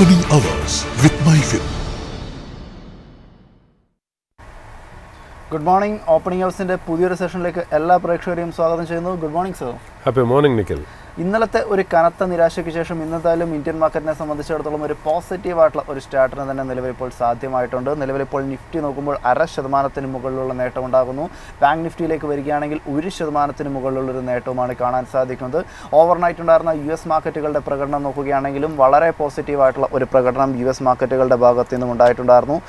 Opening Hours with MyFin. Good morning. Opening ഹൗസിൻ്റെ പുതിയൊരു സെഷനിലേക്ക് എല്ലാ പ്രേക്ഷകരെയും സ്വാഗതം ചെയ്യുന്നു. Good morning sir. Happy morning Nikhil. ഇന്നലത്തെ ഒരു കനത്ത നിരാശയ്ക്ക് ശേഷം ഇന്നത്തായാലും ഇന്ത്യൻ മാർക്കറ്റിനെ സംബന്ധിച്ചിടത്തോളം ഒരു പോസിറ്റീവായിട്ടുള്ള ഒരു സ്റ്റാർട്ടിന് തന്നെ നിലവിലിപ്പോൾ സാധ്യമായിട്ടുണ്ട്. നിലവിലിപ്പോൾ നിഫ്റ്റി നോക്കുമ്പോൾ 0.5% മുകളിലുള്ള നേട്ടം ഉണ്ടാകുന്നു. ബാങ്ക് നിഫ്റ്റിയിലേക്ക് വരികയാണെങ്കിൽ 1% മുകളിലുള്ളൊരു നേട്ടവുമാണ് കാണാൻ സാധിക്കുന്നത്. ഓവർനൈറ്റ് ഉണ്ടായിരുന്ന US മാർക്കറ്റുകളുടെ പ്രകടനം നോക്കുകയാണെങ്കിലും വളരെ പോസിറ്റീവായിട്ടുള്ള ഒരു പ്രകടനം US മാർക്കറ്റുകളുടെ ഭാഗത്തു നിന്നും ഉണ്ടായിട്ടുണ്ടായിരുന്നു.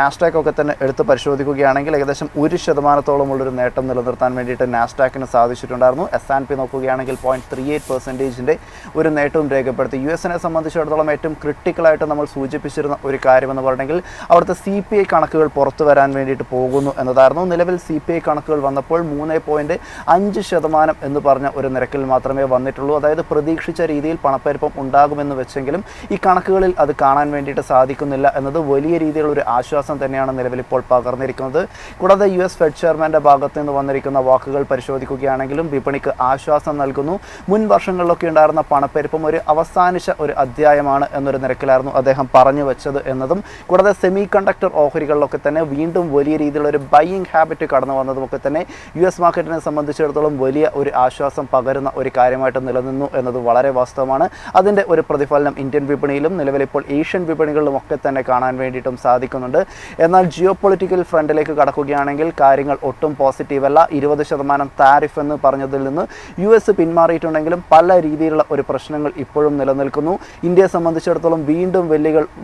നാസ്ഡാക്ക് ഒക്കെ തന്നെ എടുത്ത് പരിശോധിക്കുകയാണെങ്കിൽ ഏകദേശം 1% നേട്ടം നിലനിർത്താൻ വേണ്ടിയിട്ട് നാസ്ഡാക്കിന് സാധിച്ചിട്ടുണ്ടായിരുന്നു. S&P നോക്കുകയാണെങ്കിൽ 0.38% ഒരു നേട്ടവും രേഖപ്പെടുത്തി. US-നെ സംബന്ധിച്ചിടത്തോളം ഏറ്റവും ക്രിട്ടിക്കലായിട്ട് നമ്മൾ സൂചിപ്പിച്ചിരുന്ന ഒരു കാര്യമെന്ന് പറഞ്ഞെങ്കിൽ അവിടുത്തെ CPI കണക്കുകൾ പുറത്തു വരാൻ വേണ്ടിയിട്ട് പോകുന്നു എന്നതായിരുന്നു. നിലവിൽ CPI കണക്കുകൾ വന്നപ്പോൾ 3.5% എന്ന് പറഞ്ഞ ഒരു നിരക്കിൽ മാത്രമേ വന്നിട്ടുള്ളൂ. അതായത് പ്രതീക്ഷിച്ച രീതിയിൽ പണപ്പെരുപ്പം ഉണ്ടാകുമെന്ന് വെച്ചെങ്കിലും ഈ കണക്കുകളിൽ അത് കാണാൻ വേണ്ടിയിട്ട് സാധിക്കുന്നില്ല എന്നത് വലിയ രീതിയിലുള്ള ഒരു ആശ്വാസം തന്നെയാണ് നിലവിലിപ്പോൾ പകർന്നിരിക്കുന്നത്. കൂടാതെ US ഫെഡ് ചെയർമാൻ്റെ ഭാഗത്ത് നിന്ന് വന്നിരിക്കുന്ന വാക്കുകൾ പരിശോധിക്കുകയാണെങ്കിലും വിപണിക്ക് ആശ്വാസം നൽകുന്നു. മുൻ വർഷങ്ങളിലൊക്കെ ഉണ്ടായിരുന്ന പണപ്പെരുപ്പം ഒരു അവസാനിച്ച ഒരു അധ്യായമാണ് എന്നൊരു നിരക്കിലായിരുന്നു അദ്ദേഹം പറഞ്ഞു വെച്ചത് എന്നതും, കൂടാതെ സെമി കണ്ടക്ടർ ഓഹരികളിലൊക്കെ തന്നെ വീണ്ടും വലിയ രീതിയിലുള്ള ഒരു ബൈയിങ് ഹാബിറ്റ് കടന്നു വന്നതുമൊക്കെ തന്നെ US മാർക്കറ്റിനെ സംബന്ധിച്ചിടത്തോളം വലിയ ഒരു ആശ്വാസം പകരുന്ന ഒരു കാര്യമായിട്ട് നിലനിന്നു എന്നത് വളരെ വാസ്തവമാണ്. അതിൻ്റെ ഒരു പ്രതിഫലനം ഇന്ത്യൻ വിപണിയിലും നിലവിലിപ്പോൾ ഏഷ്യൻ വിപണികളിലും ഒക്കെ തന്നെ കാണാൻ വേണ്ടിയിട്ടും സാധിക്കുന്നുണ്ട്. എന്നാൽ ജിയോ പൊളിറ്റിക്കൽ ഫ്രണ്ടിലേക്ക് കടക്കുകയാണെങ്കിൽ കാര്യങ്ങൾ ഒട്ടും പോസിറ്റീവല്ല. 20% താരിഫ് എന്ന് പറഞ്ഞതിൽ നിന്ന് US പിന്മാറിയിട്ടുണ്ടെങ്കിലും പല രീതിയിലുള്ള ഒരു പ്രശ്നങ്ങൾ ഇപ്പോഴും നിലനിൽക്കുന്നു. ഇന്ത്യയെ സംബന്ധിച്ചിടത്തോളം വീണ്ടും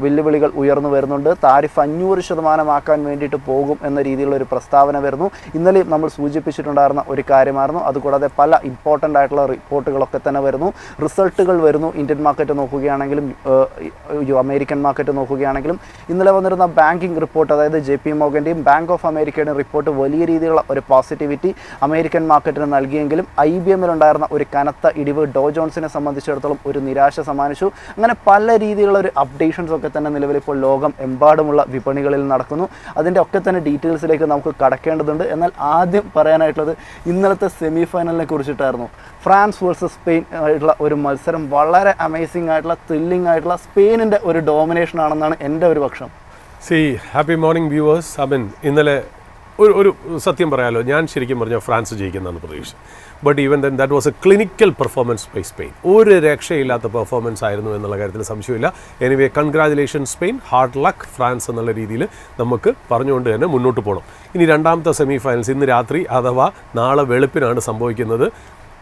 വെല്ലുവിളികൾ ഉയർന്നു വരുന്നുണ്ട്. താരിഫ് 500% ആക്കാൻ വേണ്ടിയിട്ട് പോകും എന്ന രീതിയിലുള്ള ഒരു പ്രസ്താവന വരുന്നു. ഇന്നലെയും നമ്മൾ സൂചിപ്പിച്ചിട്ടുണ്ടായിരുന്ന ഒരു കാര്യമായിരുന്നു. അതുകൂടാതെ പല ഇമ്പോർട്ടൻ്റ് ആയിട്ടുള്ള റിപ്പോർട്ടുകളൊക്കെ തന്നെ വരുന്നു, റിസൾട്ടുകൾ വരുന്നു. ഇന്ത്യൻ മാർക്കറ്റ് നോക്കുകയാണെങ്കിലും അമേരിക്കൻ മാർക്കറ്റ് നോക്കുകയാണെങ്കിലും ഇന്നലെ വന്നിരുന്ന ബാങ്കിങ് റിപ്പോർട്ട്, അതായത് JP മോർഗൻ്റെയും ബാങ്ക് ഓഫ് അമേരിക്കയുടെയും റിപ്പോർട്ട് വലിയ രീതിയിലുള്ള ഒരു പോസിറ്റിവിറ്റി അമേരിക്കൻ മാർക്കറ്റിന് നൽകിയെങ്കിലും IBM ഉണ്ടായിരുന്ന ഒരു കനത്ത ഇടിവ് ഡോ ജോൺസിനെ സംബന്ധിച്ചിടത്തോളം ഒരു നിരാശ സമ്മാനിച്ചു. അങ്ങനെ പല രീതിയിലുള്ള ഒരു അപ്ഡേഷൻസ് ഒക്കെ തന്നെ നിലവിലിപ്പോൾ ലോകം എമ്പാടുമുള്ള വിപണികളിൽ നടക്കുന്നു. അതിൻ്റെ ഒക്കെ തന്നെ ഡീറ്റെയിൽസിലേക്ക് നമുക്ക് കടക്കേണ്ടതുണ്ട്. എന്നാൽ ആദ്യം പറയാനായിട്ടുള്ളത് ഇന്നലത്തെ സെമി ഫൈനലിനെ കുറിച്ചിട്ടായിരുന്നു. ഫ്രാൻസ് വേഴ്സസ് സ്പെയിൻ ആയിട്ടുള്ള ഒരു മത്സരം വളരെ അമേസിംഗ് ആയിട്ടുള്ള ത്രില്ലിംഗ് ആയിട്ടുള്ള സ്പെയിനിൻ്റെ ഒരു ഡോമിനേഷൻ ആണെന്നാണ് എൻ്റെ ഒരു പക്ഷം. Happy morning viewers. ഇന്നലെ ഒരു സത്യം പറയാലോ, ഞാൻ ശരിക്കും പറഞ്ഞാൽ ഫ്രാൻസ് ജയിക്കുന്നതാണ് പ്രതീക്ഷ. But even then that was a clinical performance by Spain. ഒരു രക്ഷയില്ലാത്ത പെർഫോമൻസ് ആയിരുന്നു എന്നുള്ള കാര്യത്തിൽ സംശയമില്ല. Anyway congratulation Spain, hard luck France എന്നുള്ള രീതിയിൽ നമുക്ക് പറഞ്ഞുകൊണ്ട് തന്നെ മുന്നോട്ട് പോകണം. ഇനി രണ്ടാമത്തെ സെമി ഫൈനൽസ് ഇന്ന് രാത്രി അഥവാ നാളെ വെളുപ്പിനാണ് സംഭവിക്കുന്നത്.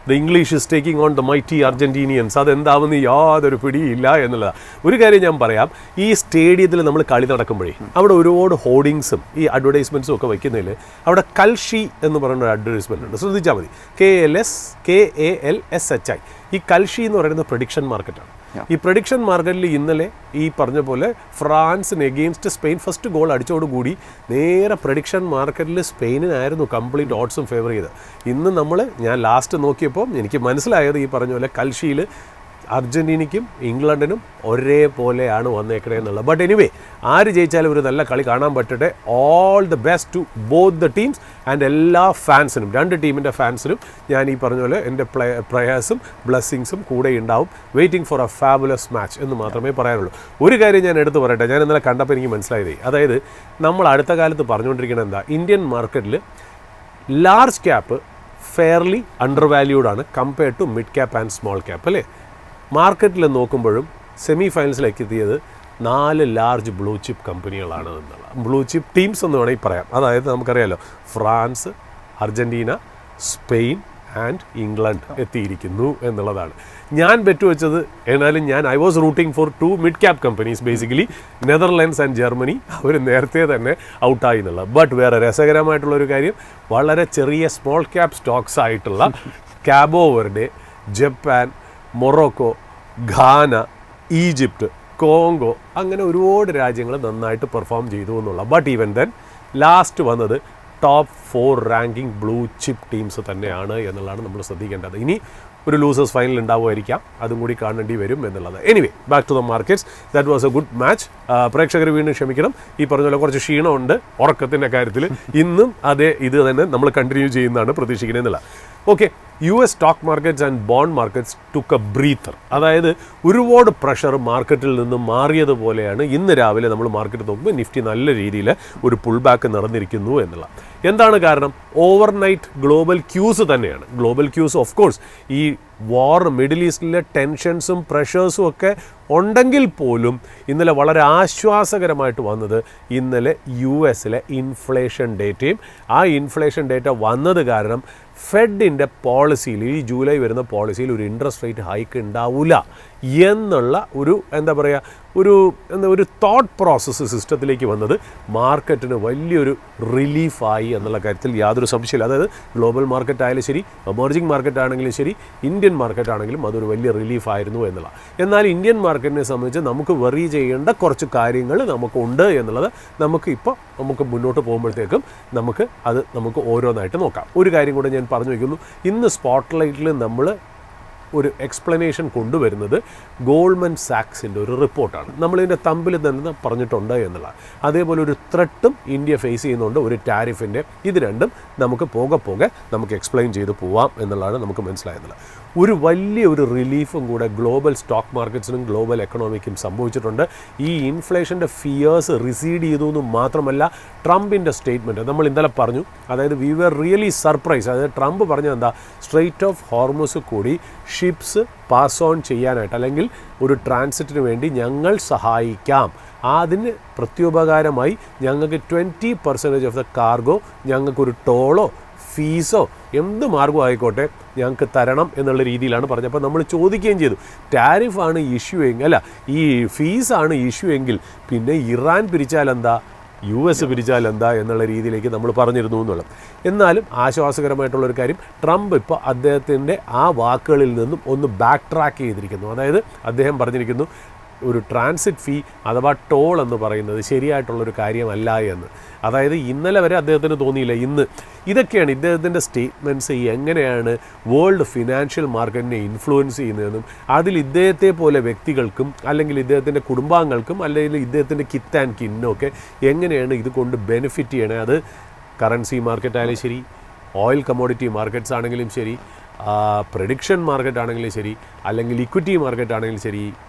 The English is taking on the mighty Argentinians. അതെന്താവുന്ന യാതൊരു പിടിയില്ല എന്നുള്ളതാണ്. ഒരു കാര്യം ഞാൻ പറയാം, ഈ സ്റ്റേഡിയത്തിൽ നമ്മൾ കളി നടക്കുമ്പോഴേ അവിടെ ഒരുപാട് ഹോർഡിങ്സും ഈ അഡ്വർടൈസ്മെൻറ്റ്സും ഒക്കെ വയ്ക്കുന്നതിൽ അവിടെ കൽഷി എന്ന് പറയുന്ന ഒരു അഡ്വർടൈസ്മെൻ്റ് ഉണ്ട്. ശ്രദ്ധിച്ചാൽ മതി. KALSHI. ഈ കൽഷി എന്ന് പറയുന്നത് പ്രഡിക്ഷൻ മാർക്കറ്റാണ്. ഈ പ്രഡിക്ഷൻ മാർക്കറ്റിൽ ഇന്നലെ ഈ പറഞ്ഞ പോലെ ഫ്രാൻസിന് എഗെയിൻസ്റ്റ് സ്പെയിൻ ഫസ്റ്റ് ഗോൾ അടിച്ചോടുകൂടി നേരെ പ്രഡിക്ഷൻ മാർക്കറ്റിൽ സ്പെയിനിനായിരുന്നു കംപ്ലീറ്റ് ഓഡ്സും ഫേവർ ചെയ്ത്. ഇന്ന് ഞാൻ ലാസ്റ്റ് നോക്കിയപ്പോൾ എനിക്ക് മനസ്സിലായത് ഈ പറഞ്ഞ പോലെ കൽഷിയിൽ അർജൻറ്റീനയ്ക്കും ഇംഗ്ലണ്ടിനും ഒരേപോലെയാണ് വന്നേക്കണേ എന്നുള്ളത്. ബട്ട് എനിവേ ആര് ജയിച്ചാലും ഒരു നല്ല കളി കാണാൻ പറ്റട്ടെ. All the best to both the teams and എല്ലാ ഫാൻസിനും, രണ്ട് ടീമിൻ്റെ ഫാൻസിനും ഞാൻ ഈ പറഞ്ഞ പോലെ എൻ്റെ പ്രയേഴ്സും ബ്ലെസ്സിങ്സും കൂടെ ഉണ്ടാവും. Waiting for A fabulous match എന്ന് മാത്രമേ പറയാനുള്ളൂ. ഒരു കാര്യം ഞാൻ എടുത്ത് പറയട്ടെ, ഞാൻ ഇന്നലെ കണ്ടപ്പോൾ എനിക്ക് മനസ്സിലായതേ, അതായത് നമ്മൾ അടുത്ത കാലത്ത് പറഞ്ഞുകൊണ്ടിരിക്കുന്നത് എന്താ, ഇന്ത്യൻ മാർക്കറ്റിൽ ലാർജ് ക്യാപ്പ് ഫെയർലി അണ്ടർ വാല്യൂഡാണ് compared to mid cap and small cap അല്ലേ. മാർക്കറ്റിൽ നോക്കുമ്പോഴും സെമി ഫൈനൽസിലേക്ക് എത്തിയത് 4 ലാർജ് ബ്ലൂ ചിപ്പ് കമ്പനികളാണ് എന്നുള്ള ബ്ലൂ ചിപ്പ് ടീംസ് എന്ന് വേണമെങ്കിൽ പറയാം. അതായത് നമുക്കറിയാലോ, France, Argentina, Spain and England എത്തിയിരിക്കുന്നു എന്നുള്ളതാണ്. ഞാൻ ബെറ്റ് വെച്ചത് എന്നാലും I was rooting for 2 mid cap companies, basically Netherlands and Germany. അവർ നേരത്തെ തന്നെ ഔട്ടായി എന്നുള്ളത്. ബട്ട് വേറെ രസകരമായിട്ടുള്ളൊരു കാര്യം, വളരെ ചെറിയ സ്മോൾ ക്യാപ്പ് സ്റ്റോക്സ് ആയിട്ടുള്ള Cabo Verde, Japan, Morocco, Ghana, Egypt, Congo, അങ്ങനെ ഒരുപാട് രാജ്യങ്ങൾ നന്നായിട്ട് പെർഫോം ചെയ്തു എന്നുള്ള. ബട്ട് ഈവൻ ദെൻ ലാസ്റ്റ് വന്നത് top 4 ranking blue chip teams തന്നെയാണ് എന്നുള്ളതാണ് നമ്മൾ ശ്രദ്ധിക്കേണ്ടത്. ഇനി ഒരു ലൂസേഴ്സ് ഫൈനൽ ഉണ്ടാവുമായിരിക്കാം, അതും കൂടി കാണേണ്ടി വരും എന്നുള്ളത്. Anyway back to the markets. That was a good match. പ്രേക്ഷകർ വീണ്ടും ക്ഷമിക്കണം, ഈ പറഞ്ഞ പോലെ കുറച്ച് ക്ഷീണമുണ്ട് ഉറക്കത്തിൻ്റെ കാര്യത്തിൽ. ഇന്നും ഇത് തന്നെ നമ്മൾ കണ്ടിന്യൂ ചെയ്യുന്നതാണ് പ്രതീക്ഷിക്കുന്നത് എന്നുള്ള. Okay, US stock markets and bond markets took A breather. അതായത് ഒരുപാട് പ്രഷർ മാർക്കറ്റിൽ നിന്ന് മാറിയതുപോലെയാണ് ഇന്ന് രാവിലെ നമ്മൾ മാർക്കറ്റ് നോക്കുമ്പോൾ നിഫ്റ്റി നല്ല രീതിയിൽ ഒരു പുൾ ബാക്ക് നടന്നിരിക്കുന്നു എന്നുള്ള. എന്താണ് കാരണം? ഓവർനൈറ്റ് ഗ്ലോബൽ ക്യൂസ് തന്നെയാണ്. ഗ്ലോബൽ ക്യൂസ് ഓഫ് കോഴ്സ് ഈ വാർ, മിഡിൽ ഈസ്റ്റിലെ ടെൻഷൻസും പ്രഷേഴ്സും ഒക്കെ ഉണ്ടെങ്കിൽ പോലും ഇന്നലെ വളരെ ആശ്വാസകരമായിട്ട് വന്നത് ഇന്നലെ US ഇൻഫ്ലേഷൻ ഡേറ്റയും. ആ ഇൻഫ്ലേഷൻ ഡേറ്റ വന്നത് കാരണം ഫെഡിൻ്റെ പോളിസിയിൽ, ഈ ജൂലൈ വരുന്ന പോളിസിയിൽ ഒരു ഇൻട്രസ്റ്റ് റേറ്റ് ഹൈക്ക് ഉണ്ടാവില്ല എന്നുള്ള ഒരു എന്താ പറയുക, ഒരു തോട്ട് പ്രോസസ്സ് സിസ്റ്റത്തിലേക്ക് വന്നത് മാർക്കറ്റിന് വലിയൊരു റിലീഫായി എന്നുള്ള കാര്യത്തിൽ യാതൊരു സംശയമില്ല. അതായത് ഗ്ലോബൽ മാർക്കറ്റ് ആയാലും ശരി, എമർജിംഗ് മാർക്കറ്റ് ആണെങ്കിലും ശരി, ഇന്ത്യൻ മാർക്കറ്റ് ആണെങ്കിലും അതൊരു വലിയ റിലീഫായിരുന്നു എന്നുള്ള. എന്നാൽ ഇന്ത്യൻ മാർക്കറ്റിനെ സംബന്ധിച്ച് നമുക്ക് വെറി ചെയ്യേണ്ട കുറച്ച് കാര്യങ്ങൾ നമുക്കുണ്ട് എന്നുള്ളത് നമുക്ക് മുന്നോട്ട് പോകുമ്പോഴത്തേക്കും നമുക്ക് ഓരോന്നായിട്ട് നോക്കാം. ഒരു കാര്യം കൂടെ ഞാൻ പറഞ്ഞു വയ്ക്കുന്നു. ഇന്ന് സ്പോട്ട്ലൈറ്റിൽ നമ്മൾ ഒരു എക്സ്പ്ലനേഷൻ കൊണ്ടുവരുന്നത് ഗോൾഡ്മൻ സാക്സിൻ്റെ ഒരു റിപ്പോർട്ടാണ്. നമ്മളിതിൻ്റെ തമ്പിൽ തന്നെ പറഞ്ഞിട്ടുണ്ട് എന്നുള്ള. അതേപോലെ ഒരു ത്രെട്ടും ഇന്ത്യ ഫേസ് ചെയ്യുന്നുണ്ട്, ഒരു ടാരിഫിൻ്റെ. ഇത് രണ്ടും നമുക്ക് പോകെ നമുക്ക് എക്സ്പ്ലെയിൻ ചെയ്ത് പോവാം എന്നുള്ളതാണ് നമുക്ക് മനസ്സിലായത്. ഒരു വലിയൊരു റിലീഫും കൂടെ ഗ്ലോബൽ സ്റ്റോക്ക് മാർക്കറ്റ്സിനും ഗ്ലോബൽ എക്കണോമിക്കും സംഭവിച്ചിട്ടുണ്ട്. ഈ ഇൻഫ്ലേഷൻ്റെ ഫിയേഴ്സ് റിസീഡ് ചെയ്തു എന്ന് മാത്രമല്ല, ട്രംപിൻ്റെ സ്റ്റേറ്റ്മെൻറ്റ് നമ്മൾ ഇന്നലെ പറഞ്ഞു. അതായത് വി വെർ റിയലി സർപ്രൈസ്. അതായത് ട്രംപ് പറഞ്ഞത് എന്താ? സ്ട്രെയിറ്റ് ഓഫ് ഹോർമുസ് കൂടി ഷിപ്സ് പാസ് ഓൺ ചെയ്യാനായിട്ട്, അല്ലെങ്കിൽ ഒരു ട്രാൻസിറ്റിന് വേണ്ടി ഞങ്ങൾ സഹായിക്കാം. അതിന് പ്രത്യുപകാരമായി ഞങ്ങൾക്ക് 20% ഓഫ് ദ കാർഗോ ഞങ്ങൾക്കൊരു ടോളോ ഫീസോ എന്ത് മാർഗം ആയിക്കോട്ടെ ഞങ്ങൾക്ക് തരണം എന്നുള്ള രീതിയിലാണ് പറഞ്ഞത്. അപ്പോൾ നമ്മൾ ചോദിക്കുകയും ചെയ്തു, ടാരിഫാണ് ഇഷ്യൂ എങ്കിൽ, അല്ല ഈ ഫീസാണ് ഇഷ്യൂ എങ്കിൽ പിന്നെ ഇറാൻ പിരിച്ചാൽ എന്താ, US പിരിച്ചാൽ എന്താ എന്നുള്ള രീതിയിലേക്ക് നമ്മൾ പറഞ്ഞിരുന്നു എന്നുള്ളത്. എന്നാലും ആശ്വാസകരമായിട്ടുള്ളൊരു കാര്യം, ട്രംപ് ഇപ്പോൾ അദ്ദേഹത്തിൻ്റെ ആ വാക്കുകളിൽ നിന്നും ഒന്ന് ബാക്ക് ട്രാക്ക് ചെയ്തിരിക്കുന്നു. അതായത് അദ്ദേഹം പറഞ്ഞിരിക്കുന്നു ഒരു ട്രാൻസിറ്റ് ഫീ അഥവാ ടോൾ എന്ന് പറയുന്നത് ശരിയായിട്ടുള്ളൊരു കാര്യമല്ല എന്ന്. അതായത് ഇന്നലെ വരെ അദ്ദേഹത്തിന് തോന്നിയില്ല, ഇന്ന്. ഇതൊക്കെയാണ് ഇദ്ദേഹത്തിൻ്റെ സ്റ്റേറ്റ്മെൻറ്റ്സ് എങ്ങനെയാണ് വേൾഡ് ഫിനാൻഷ്യൽ മാർക്കറ്റിനെ ഇൻഫ്ലുവൻസ് ചെയ്യുന്നതെന്നും അതിൽ ഇദ്ദേഹത്തെ പോലെ വ്യക്തികൾക്കും അല്ലെങ്കിൽ ഇദ്ദേഹത്തിൻ്റെ കുടുംബാംഗങ്ങൾക്കും അല്ലെങ്കിൽ ഇദ്ദേഹത്തിൻ്റെ കിത്ത് ആൻഡ് കിന്നൊക്കെ എങ്ങനെയാണ് ഇത് കൊണ്ട് ബെനിഫിറ്റ് ചെയ്യണേ. അത് കറൻസി മാർക്കറ്റ് ആയാലും ശരി, ഓയിൽ കമ്മോഡിറ്റി മാർക്കറ്റ്സ് ആണെങ്കിലും ശരി, പ്രഡിക്ഷൻ മാർക്കറ്റ് ആണെങ്കിലും ശരി, അല്ലെങ്കിൽ ഇക്വിറ്റി മാർക്കറ്റ് ആണെങ്കിലും ശരി,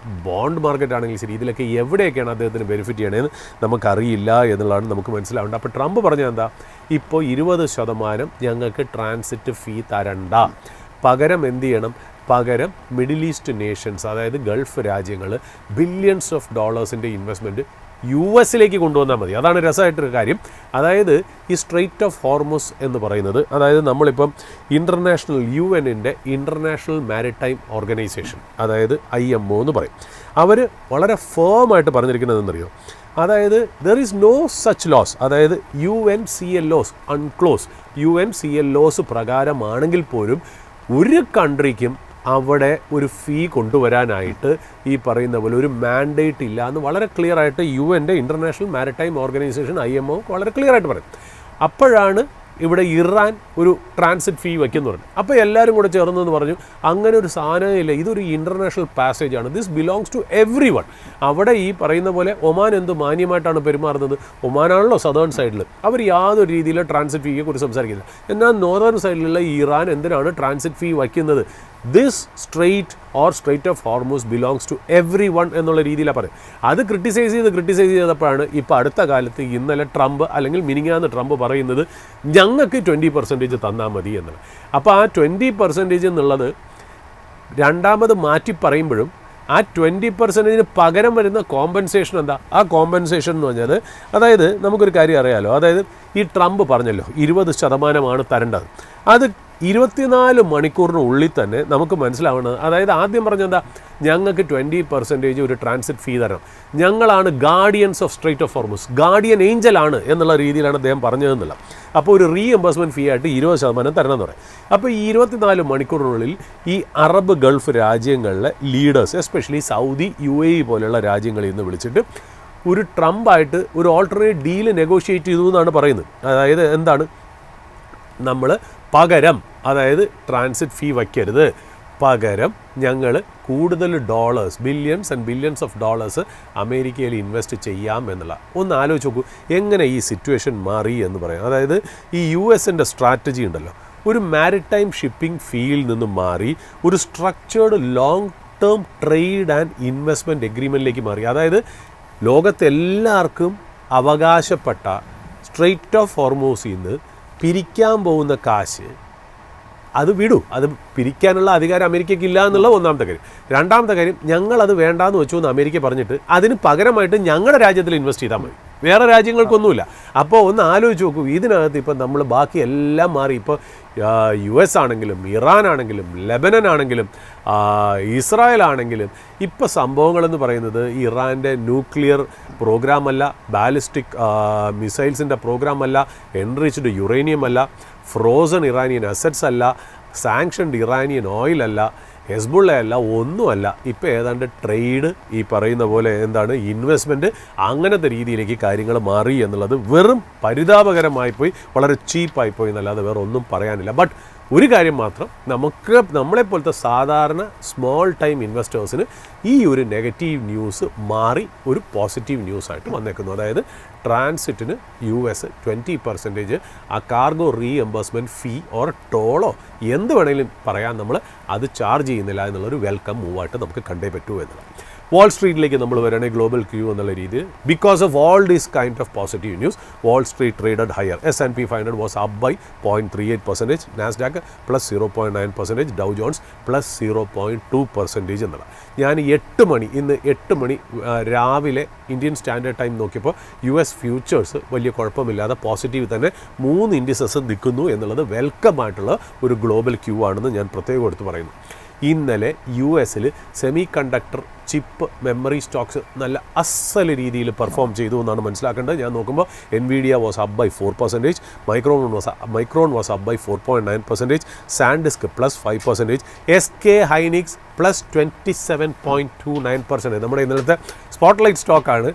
ബോണ്ട് മാർക്കറ്റ് ആണെങ്കിലും ശരി, ഇതിലൊക്കെ എവിടെയൊക്കെയാണ് അദ്ദേഹത്തിന് ബെനിഫിറ്റ് ചെയ്യണതെന്ന് നമുക്കറിയില്ല എന്നുള്ളതാണ് നമുക്ക് മനസ്സിലാവേണ്ടത്. അപ്പോൾ ട്രംപ് പറഞ്ഞത് എന്താ? ഇപ്പോൾ 20% ഞങ്ങൾക്ക് ട്രാൻസിറ്റ് ഫീ തരണ്ട, പകരം എന്ത് ചെയ്യണം? പകരം മിഡിൽ ഈസ്റ്റ് നേഷൻസ്, അതായത് ഗൾഫ് രാജ്യങ്ങൾ ബില്യൺസ് ഓഫ് ഡോളേഴ്സിൻ്റെ ഇൻവെസ്റ്റ്മെൻറ്റ് US കൊണ്ടുവന്നാൽ മതി. അതാണ് രസമായിട്ടൊരു കാര്യം. അതായത് ഈ സ്ട്രെയിറ്റ് ഓഫ് ഹോർമുസ് എന്ന് പറയുന്നത്, അതായത് നമ്മളിപ്പം UN-ൻ്റെ ഇൻ്റർനാഷണൽ മാരിടൈം ഓർഗനൈസേഷൻ, അതായത് IMO എന്ന് പറയും, അവർ വളരെ ഫേമായിട്ട് പറഞ്ഞിരിക്കുന്നതെന്നറിയോ? അതായത് there is no such loss. അതായത് UNCLOs അൺക്ലോസ്, UNCLOs പ്രകാരമാണെങ്കിൽ പോലും ഒരു കൺട്രിക്കും അവിടെ ഒരു ഫീ കൊണ്ടുവരാനായിട്ട് ഈ പറയുന്ന പോലെ ഒരു മാൻഡേറ്റ് ഇല്ല എന്ന് വളരെ ക്ലിയർ ആയിട്ട് UN-ൻ്റെ ഇൻ്റർനാഷണൽ മാരിടൈം ഓർഗനൈസേഷൻ IMO വളരെ ക്ലിയർ ആയിട്ട് പറയും. അപ്പോഴാണ് ഇവിടെ ഇറാൻ ഒരു ട്രാൻസിറ്റ് ഫീ വയ്ക്കുന്നു പറഞ്ഞു. അപ്പോൾ എല്ലാവരും കൂടെ ചേർന്നെന്ന് പറഞ്ഞു അങ്ങനെ ഒരു സാധനമില്ല, ഇതൊരു ഇൻ്റർനാഷണൽ പാസേജ് ആണ്, this belongs to everyone. അവിടെ ഈ പറയുന്ന പോലെ ഒമാൻ എന്ത് മാന്യമായിട്ടാണ് പെരുമാറുന്നത്? ഒമാനാണല്ലോ സദേൺ സൈഡിൽ, അവർ യാതൊരു രീതിയിൽ ട്രാൻസിറ്റ് ഫീയെ കുറിച്ച് സംസാരിക്കുന്നത്. എന്നാൽ നോർത്തേൺ സൈഡിലുള്ള ഇറാൻ എന്തിനാണ് ട്രാൻസിറ്റ് ഫീ വയ്ക്കുന്നത്? This strait of Hormuz belongs to everyone എന്നുള്ള രീതിയിലാണ് പറയും. അത് ക്രിട്ടിസൈസ് ചെയ്തപ്പോഴാണ് ഇപ്പോൾ അടുത്ത കാലത്ത് ഇന്നലെ ട്രംപ് അല്ലെങ്കിൽ മിനിങ്ങാന്ന് ട്രംപ് പറയുന്നത് ഞങ്ങൾക്ക് 20% തന്നാൽ മതി എന്നുള്ളത്. അപ്പോൾ ആ 20% എന്നുള്ളത് രണ്ടാമത് മാറ്റി പറയുമ്പോഴും ആ 20% പകരം വരുന്ന കോമ്പൻസേഷൻ എന്താ? ആ കോമ്പൻസേഷൻ എന്ന് പറഞ്ഞാൽ, അതായത് നമുക്കൊരു കാര്യം അറിയാമല്ലോ, അതായത് ഈ ട്രംപ് പറഞ്ഞല്ലോ 20% തരേണ്ടത്. അത് 24 മണിക്കൂറിനുള്ളിൽ തന്നെ നമുക്ക് മനസ്സിലാവുന്നത്, അതായത് ആദ്യം പറഞ്ഞെന്താ, ഞങ്ങൾക്ക് 20% ഒരു ട്രാൻസിറ്റ് ഫീ തരണം, ഞങ്ങളാണ് guardians of strait of Hormuz, guardian ഏഞ്ചലാണ് എന്നുള്ള രീതിയിലാണ് അദ്ദേഹം പറഞ്ഞതെന്നുള്ള. അപ്പോൾ ഒരു റീഎംബേഴ്സ്മെൻറ്റ് ഫീ ആയിട്ട് 20% തരണം എന്ന് പറയും. അപ്പോൾ ഈ 24 മണിക്കൂറിനുള്ളിൽ ഈ അറബ് ഗൾഫ് രാജ്യങ്ങളിലെ ലീഡേഴ്സ്, എസ്പെഷ്യലി സൗദി, UAE പോലെയുള്ള രാജ്യങ്ങളിൽ നിന്ന് വിളിച്ചിട്ട് ഒരു ട്രംപായിട്ട് ഒരു ഓൾട്ടർനേറ്റ് ഡീല് നെഗോഷിയേറ്റ് ചെയ്തു എന്നാണ് പറയുന്നത്. അതായത് എന്താണ്, നമ്മൾ പകരം, അതായത് ട്രാൻസിറ്റ് ഫീ വയ്ക്കരുത്, പകരം ഞങ്ങൾ കൂടുതൽ dollars, billions and billions of dollars അമേരിക്കയിൽ ഇൻവെസ്റ്റ് ചെയ്യാം എന്നുള്ള. ഒന്ന് ആലോചിച്ച് നോക്കൂ എങ്ങനെ ഈ സിറ്റുവേഷൻ മാറി എന്ന് പറയാം. അതായത് ഈ US-ൻ്റെ സ്ട്രാറ്റജി ഉണ്ടല്ലോ, ഒരു മാരിടൈം ഷിപ്പിംഗ് ഫീൽഡിൽ നിന്നും മാറി ഒരു structured long term trade and investment എഗ്രിമെൻറ്റിലേക്ക് മാറി. അതായത് ലോകത്തെല്ലാവർക്കും അവകാശപ്പെട്ട സ്ട്രെയ്റ്റ് ഓഫ് ഹോർമോസിൽ നിന്ന് പിരിക്കാൻ പോകുന്ന കാശ് അത് വിടൂ, അത് പിരിക്കാനുള്ള അധികാരം അമേരിക്കയ്ക്ക് ഇല്ല എന്നുള്ള ഒന്നാമത്തെ കാര്യം. രണ്ടാമത്തെ കാര്യം, ഞങ്ങളത് വേണ്ടാന്ന് വെച്ചു എന്ന് അമേരിക്ക പറഞ്ഞിട്ട് അതിന് പകരമായിട്ട് ഞങ്ങളുടെ രാജ്യത്തിൽ ഇൻവെസ്റ്റ് ചെയ്താൽ മതി, വേറെ രാജ്യങ്ങൾക്കൊന്നുമില്ല. അപ്പോൾ ഒന്ന് ആലോചിച്ച് നോക്കൂ, ഇതിനകത്ത് ഇപ്പം നമ്മൾ ബാക്കി എല്ലാം മാറി. ഇപ്പോൾ US ആണെങ്കിലും ഇറാൻ ആണെങ്കിലും ലെബനൻ ആണെങ്കിലും ഇസ്രായേൽ ആണെങ്കിലും ഇപ്പോൾ സംഭവങ്ങളെന്ന് പറയുന്നത് ഇറാൻ്റെ ന്യൂക്ലിയർ പ്രോഗ്രാമല്ല, ബാലിസ്റ്റിക് മിസൈൽസിൻ്റെ പ്രോഗ്രാമല്ല, എൻറിച്ച്ഡ് യുറേനിയം അല്ല, ഫ്രോസൺ ഇറാനിയൻ അസറ്റ്സ് അല്ല, സാങ്ഷൻഡ് ഇറാനിയൻ ഓയിൽ അല്ല, ഹെസ്ബുള്ള അല്ല, ഒന്നുമല്ല. ഇപ്പോൾ ഏതാണ്ട് ട്രേഡ്, ഈ പറയുന്ന പോലെ എന്താണ് ഇൻവെസ്റ്റ്മെൻറ്റ്, അങ്ങനത്തെ രീതിയിലേക്ക് കാര്യങ്ങൾ മാറി എന്നുള്ളത് വെറും പരിതാപകരമായിപ്പോയി, വളരെ ചീപ്പായിപ്പോയി എന്നല്ലാതെ വേറെ ഒന്നും പറയാനില്ല. ബട്ട് ഒരു കാര്യം മാത്രം, നമ്മളെപ്പോലത്തെ സാധാരണ സ്മോൾ ടൈം ഇൻവെസ്റ്റേഴ്സിന് ഈ ഒരു നെഗറ്റീവ് ന്യൂസ് മാറി ഒരു പോസിറ്റീവ് ന്യൂസായിട്ട് വന്നേക്കുന്നു. അതായത് ട്രാൻസിറ്റിന് US 20% ആ കാർഗോ റീഎംബേഴ്സ്മെൻറ്റ് ഫീ ഓർ ടോളോ എന്ത് വേണമെങ്കിലും പറയാൻ നമ്മൾ അത് ചാർജ് ചെയ്യുന്നില്ല എന്നുള്ളൊരു വെൽക്കം മൂവായിട്ട് നമുക്ക് കണ്ടേ പറ്റൂ എന്നുള്ളത്. വാൾ സ്ട്രീറ്റിലേക്ക് നമ്മൾ വരികയാണെങ്കിൽ ഗ്ലോബൽ ക്യൂ എന്നുള്ള രീതിയിൽ because of all these kind of positive news Wall Street traded higher. S&P 500 was up by 0.38%, Nasdaq plus 0.9%, Dow Jones plus 0.2% എന്നുള്ള. ഞാൻ ഇന്ന് 8 മണി രാവിലെ ഇന്ത്യൻ സ്റ്റാൻഡേർഡ് ടൈം നോക്കിയപ്പോൾ US ഫ്യൂച്ചേഴ്സ് വലിയ കുഴപ്പമില്ലാതെ പോസിറ്റീവ് തന്നെ 3 ഇൻഡിസസ് നിൽക്കുന്നു എന്നുള്ളത് വെൽക്കം ആയിട്ടുള്ള ഒരു ഗ്ലോബൽ ക്യൂ ആണെന്ന് ഞാൻ പ്രത്യേകം എടുത്ത് പറയുന്നു. ഇന്നലെ US semiconductor chip memory stocks നല്ല അസല് രീതിയിൽ പെർഫോം ചെയ്തു എന്നാണ് മനസ്സിലാക്കേണ്ടത്. ഞാൻ നോക്കുമ്പോൾ NVIDIA was up by 4%, Micron was up by 4.9%, SanDisk plus 5%, SK Hynix plus 27.29%. നമ്മുടെ ഇന്നലത്തെ സ്പോട്ട്ലൈറ്റ് സ്റ്റോക്കാണ്,